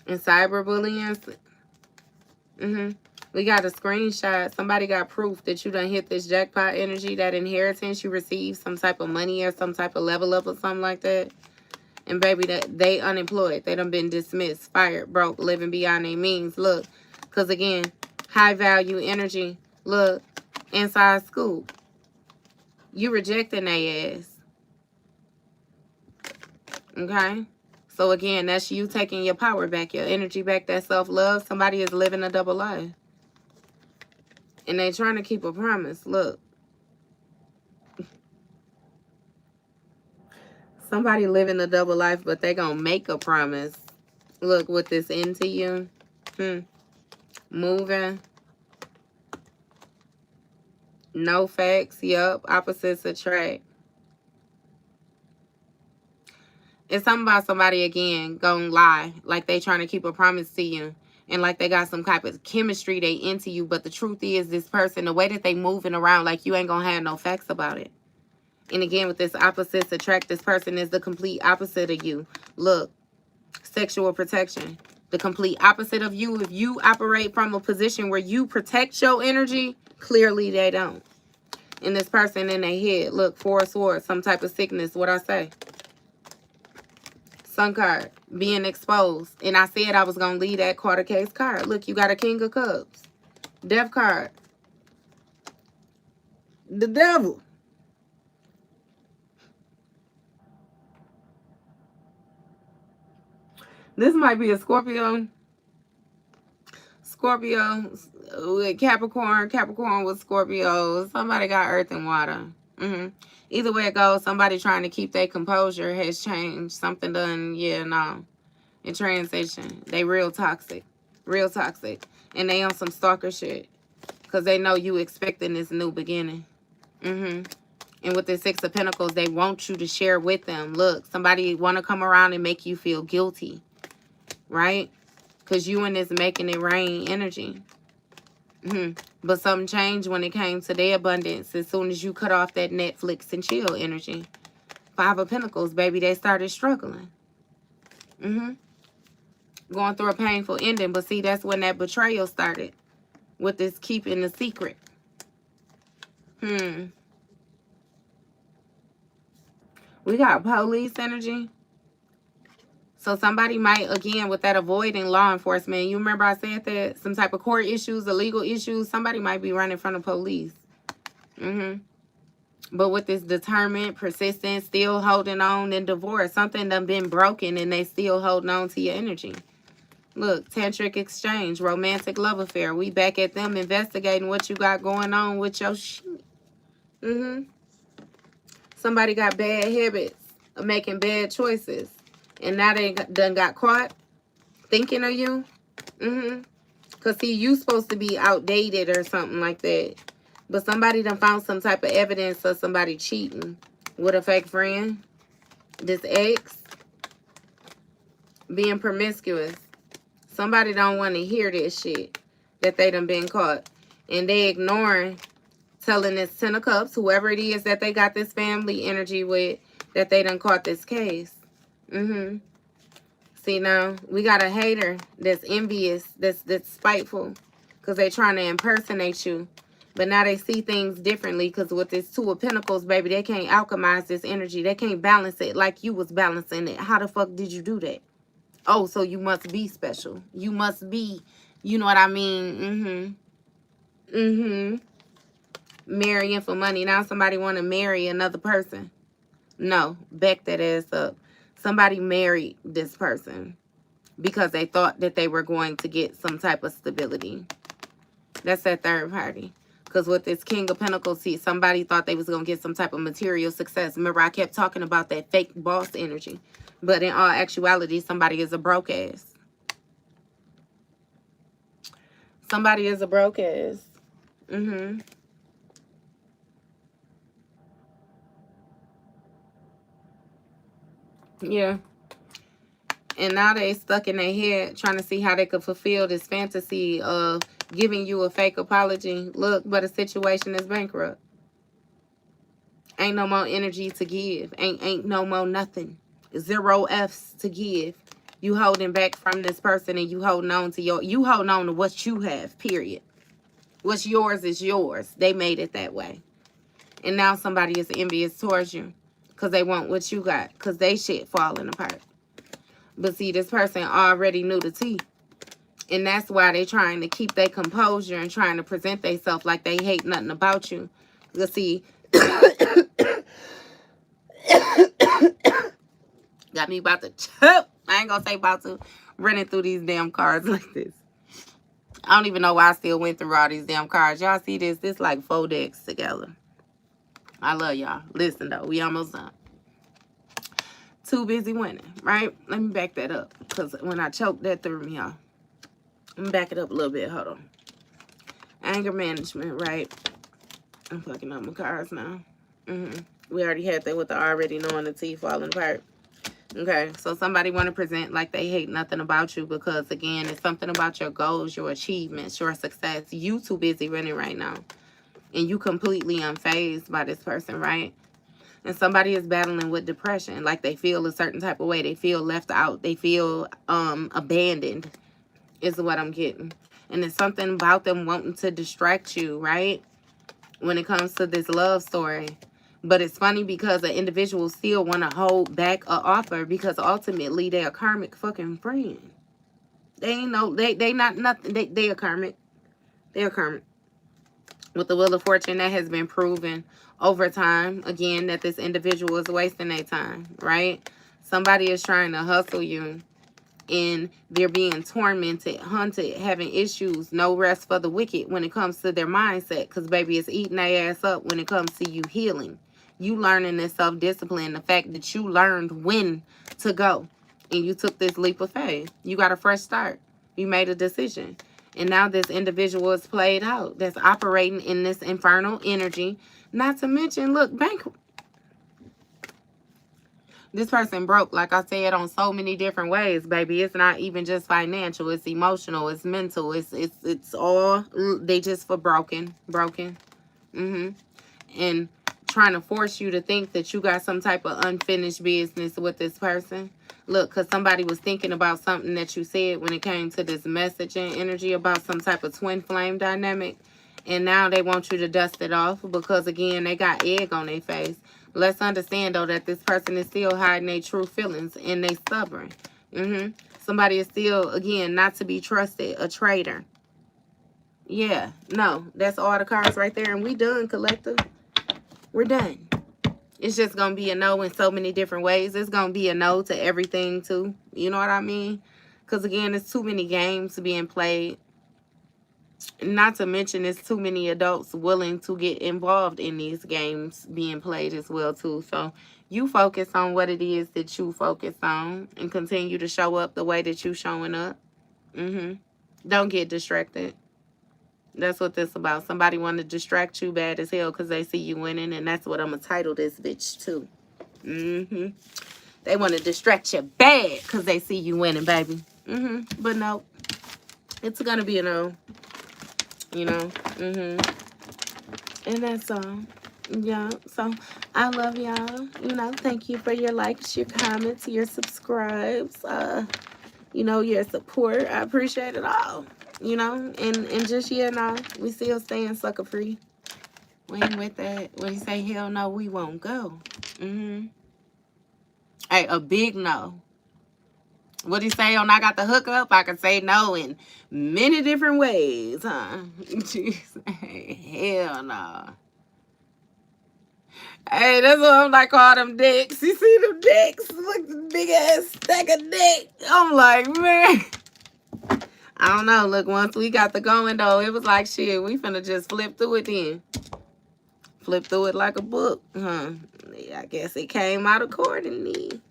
Speaker 1: and cyberbullying. We got a screenshot. Somebody got proof that you done hit this jackpot energy, that inheritance you received, some type of money or some type of level up or something like that. And baby, that they unemployed. They done been dismissed, fired, broke, living beyond their means. Look, because again, high value energy. Look, inside school. You rejecting their ass. Okay? So again, that's you taking your power back, your energy back, that self-love. Somebody is living a double life. And they trying to keep a promise. Look. Somebody living a double life, but they gonna make a promise. Look, with this into you. Moving. No facts. Yup. Opposites attract. It's something about somebody, again, gonna lie. Like they trying to keep a promise to you. And like they got some type of chemistry, they into you. But the truth is, this person, the way that they moving around, like you ain't gonna have no facts about it. And again, with this opposites attract, this person is the complete opposite of you. Look, sexual protection. The complete opposite of you. If you operate from a position where you protect your energy, clearly they don't. And this person in their head, look, Four of Swords, some type of sickness, what I say? Sun card, being exposed. And I said I was going to leave that quarter case card. Look, you got a King of Cups. Death card. The devil. This might be a Scorpio. Scorpio with Capricorn. Capricorn with Scorpio. Somebody got earth and water. Either way it goes, somebody trying to keep their composure has changed. Something done, yeah, no. In transition. They real toxic. Real toxic. And they on some stalker shit. Because they know you expecting this new beginning. And with the Six of Pentacles, they want you to share with them. Look, somebody want to come around and make you feel guilty. Right? Because you in this making it rain energy. But something changed when it came to their abundance as soon as you cut off that Netflix and chill energy. Five of Pentacles, baby, they started struggling. Going through a painful ending. But see, that's when that betrayal started. With this keeping the secret. We got police energy. So somebody might, again, with that avoiding law enforcement, you remember I said that? Some type of court issues, illegal issues, somebody might be running from the police. But with this determined, persistent, still holding on in divorce, something done been broken and they still holding on to your energy. Look, tantric exchange, romantic love affair. We back at them investigating what you got going on with your shit. Somebody got bad habits of making bad choices. And now they done got caught thinking of you. Because, see, you supposed to be outdated or something like that. But somebody done found some type of evidence of somebody cheating with a fake friend. This ex being promiscuous. Somebody don't want to hear this shit that they done been caught. And they ignoring telling this Ten of Cups, whoever it is that they got this family energy with, that they done caught this case. See, now we got a hater that's envious, that's spiteful, because they trying to impersonate you. But now they see things differently, because with this Two of Pentacles, baby, they can't alchemize this energy. They can't balance it like you was balancing it. How the fuck did you do that? Oh, so you must be special. You must be, you know what I mean? Marrying for money. Now somebody want to marry another person. No, back that ass up. Somebody married this person because they thought that they were going to get some type of stability. That's that third party. Because with this King of Pentacles, see, somebody thought they was going to get some type of material success. Remember, I kept talking about that fake boss energy. But in all actuality, somebody is a broke ass. Somebody is a broke ass. Yeah. And now they stuck in their head trying to see how they could fulfill this fantasy of giving you a fake apology. Look, but a situation is bankrupt. Ain't no more energy to give. Ain't no more nothing. 0 F's to give. You holding back from this person, and you holding on to what you have, period. What's yours is yours. They made it that way. And now somebody is envious towards you because they want what you got, because they shit falling apart. But see, this person already knew the tea. And that's why they trying to keep their composure and trying to present themselves like they hate nothing about you. Because see, got me about to choke. I ain't gonna say about to. Running through these damn cards like this. I don't even know why I still went through all these damn cards. Y'all see this? This like 4 decks together. I love y'all. Listen though, we almost done. Too busy winning, right? Let me back that up. Because when I choked, that threw me off. Let me back it up a little bit. Hold on. Anger management, right? I'm fucking up my cards now. We already had that with the already knowing the tea falling apart. Okay, so somebody want to present like they hate nothing about you because, again, it's something about your goals, your achievements, your success. You too busy running right now. And you completely unfazed by this person, right? And somebody is battling with depression. Like they feel a certain type of way. They feel left out. They feel abandoned is what I'm getting. And it's something about them wanting to distract you, right? When it comes to this love story. But it's funny because the individual still want to hold back an offer because ultimately they're a karmic fucking friend. They ain't no, they not nothing. They are karmic. They're karmic. With the Wheel of Fortune, that has been proven over time, again, that this individual is wasting their time, right? Somebody is trying to hustle you and they're being tormented, hunted, having issues, no rest for the wicked when it comes to their mindset because, baby, it's eating their ass up when it comes to you healing. You learning this self-discipline, the fact that you learned when to go and you took this leap of faith. You got a fresh start. You made a decision. And now this individual is played out that's operating in this infernal energy. Not to mention, look, this person broke, like I said, on so many different ways, baby. It's not even just financial. It's emotional. It's mental. It's all, they just for broken. And trying to force you to think that you got some type of unfinished business with this person. Look, because somebody was thinking about something that you said when it came to this messaging energy about some type of twin flame dynamic. And now they want you to dust it off because, again, they got egg on their face. Let's understand, though, that this person is still hiding their true feelings and they stubborn. Somebody is still, again, not to be trusted, a traitor. Yeah, no, that's all the cards right there. And we done, collective. We're done. It's just going to be a no in so many different ways. It's going to be a no to everything, too. You know what I mean? Because, again, there's too many games being played. Not to mention, there's too many adults willing to get involved in these games being played as well, too. So, you focus on what it is that you focus on and continue to show up the way that you're showing up. Don't get distracted. That's what this about. Somebody want to distract you bad as hell because they see you winning, and that's what I'm going to title this bitch to. They want to distract you bad because they see you winning, baby. But no, it's going to be a no. You know? And that's all. Yeah, so I love y'all. You know, thank you for your likes, your comments, your subscribes, you know, your support. I appreciate it all. You know, and just, yeah, no, we still staying sucker free. We ain't with that. What do you say? Hell no, we won't go. Hey, a big no. What do you say on I got the hookup? I can say no in many different ways, huh? Jeez, hell no. Hey, that's what I'm like, all them dicks. You see them dicks? Look, the big ass stack of dick. I'm like, man. I don't know. Look, once we got the going, though, it was like, shit, we finna just flip through it then. Flip through it like a book, huh? Yeah, I guess it came out accordingly.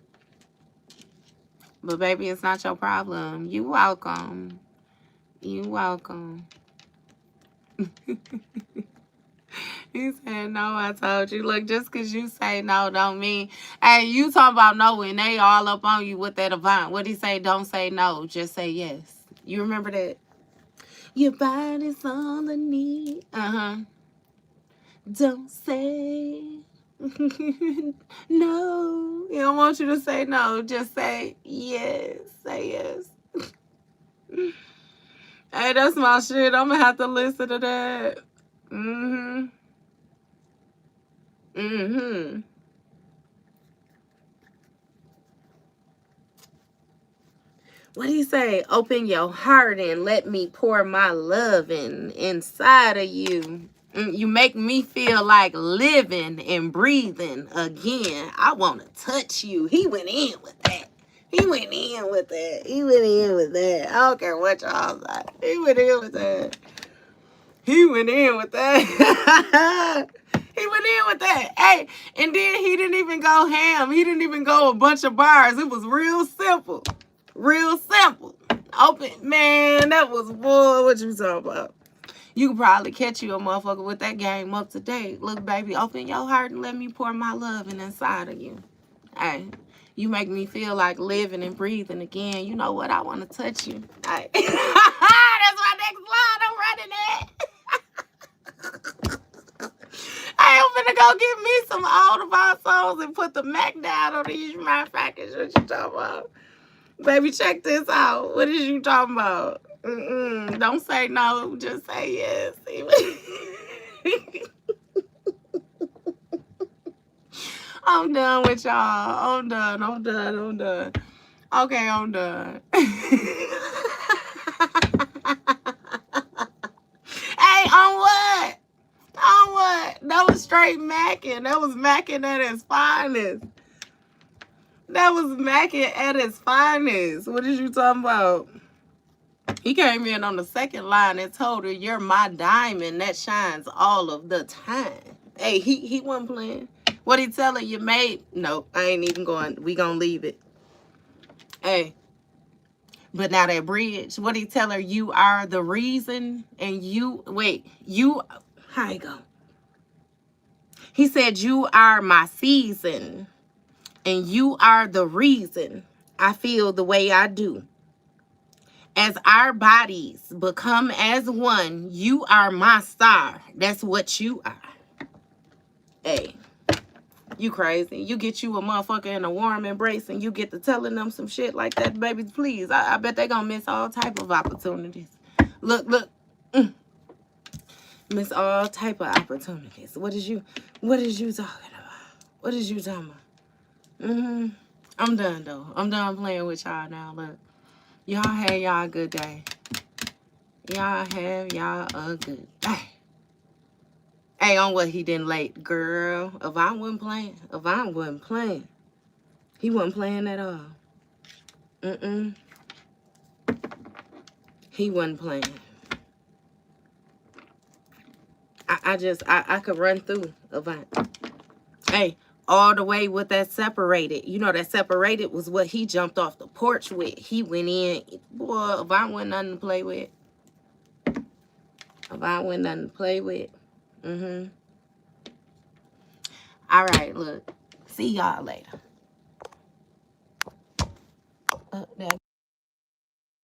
Speaker 1: But, baby, it's not your problem. You welcome. You welcome. He said, no, I told you. Look, just because you say no don't mean. Hey, you talking about no when they all up on you with that Avant. What he say? Don't say no. Just say yes. You remember that? Your body's on the knee. Uh-huh. Don't say no. He don't want you to say no. Just say yes. Say yes. Hey, that's my shit. I'm going to have to listen to that. Mm-hmm. Mm-hmm. What do you say? Open your heart and let me pour my love inside of you. You make me feel like living and breathing again. I want to touch you. He went in with that. He went in with that. He went in with that. I don't care what y'all say. He went in with that. He went in with that. He went in with that. Hey, and then he didn't even go ham. He didn't even go a bunch of bars. It was real simple. Real simple. Open. Man, that was, boy, what you talking about? You could probably catch you a motherfucker with that game up to date. Look, baby, open your heart and let me pour my loving inside of you. Hey, you make me feel like living and breathing again. You know what? I want to touch you. Hey. That's my next line. I'm running it. Hey, I'm finna go get me some old Avant songs and put the Mac down on these my package. What you talking about? Baby, check this out. What is you talking about? Don't say no. Just say yes. I'm done with y'all. I'm done. Okay, I'm done. Hey, on what? On what? That was straight macking. That was macking at its finest. That was macking at its finest. What is you talking about? He came in on the second line and told her, you're my diamond that shines all of the time. Hey, he wasn't playing. What he tell her, you made? No, I ain't even going. We gonna leave it. Hey. But now that bridge, what he tell her, you are the reason, and you, wait, you, how you go? He said, you are my season, and you are the reason I feel the way I do. As our bodies become as one, you are my star. That's what you are. Hey, you crazy. You get you a motherfucker in a warm embrace and you get to telling them some shit like that, baby, please. I bet they gonna miss all type of opportunities. Look. Miss all type of opportunities. What is you talking about? What is you talking about? I'm done, though. I'm done playing with y'all now. Look. Y'all have y'all a good day. Y'all have y'all a good day. Hey, on what he didn't late, girl. Avant wasn't playing. Avant wasn't playing. He wasn't playing at all. He wasn't playing. I could run through Avant. Hey, all the way with that separated. You know, that separated was what he jumped off the porch with. He went in. Boy, Avant wasn't nothing to play with. Avant wasn't nothing to play with. All right, look. See y'all later.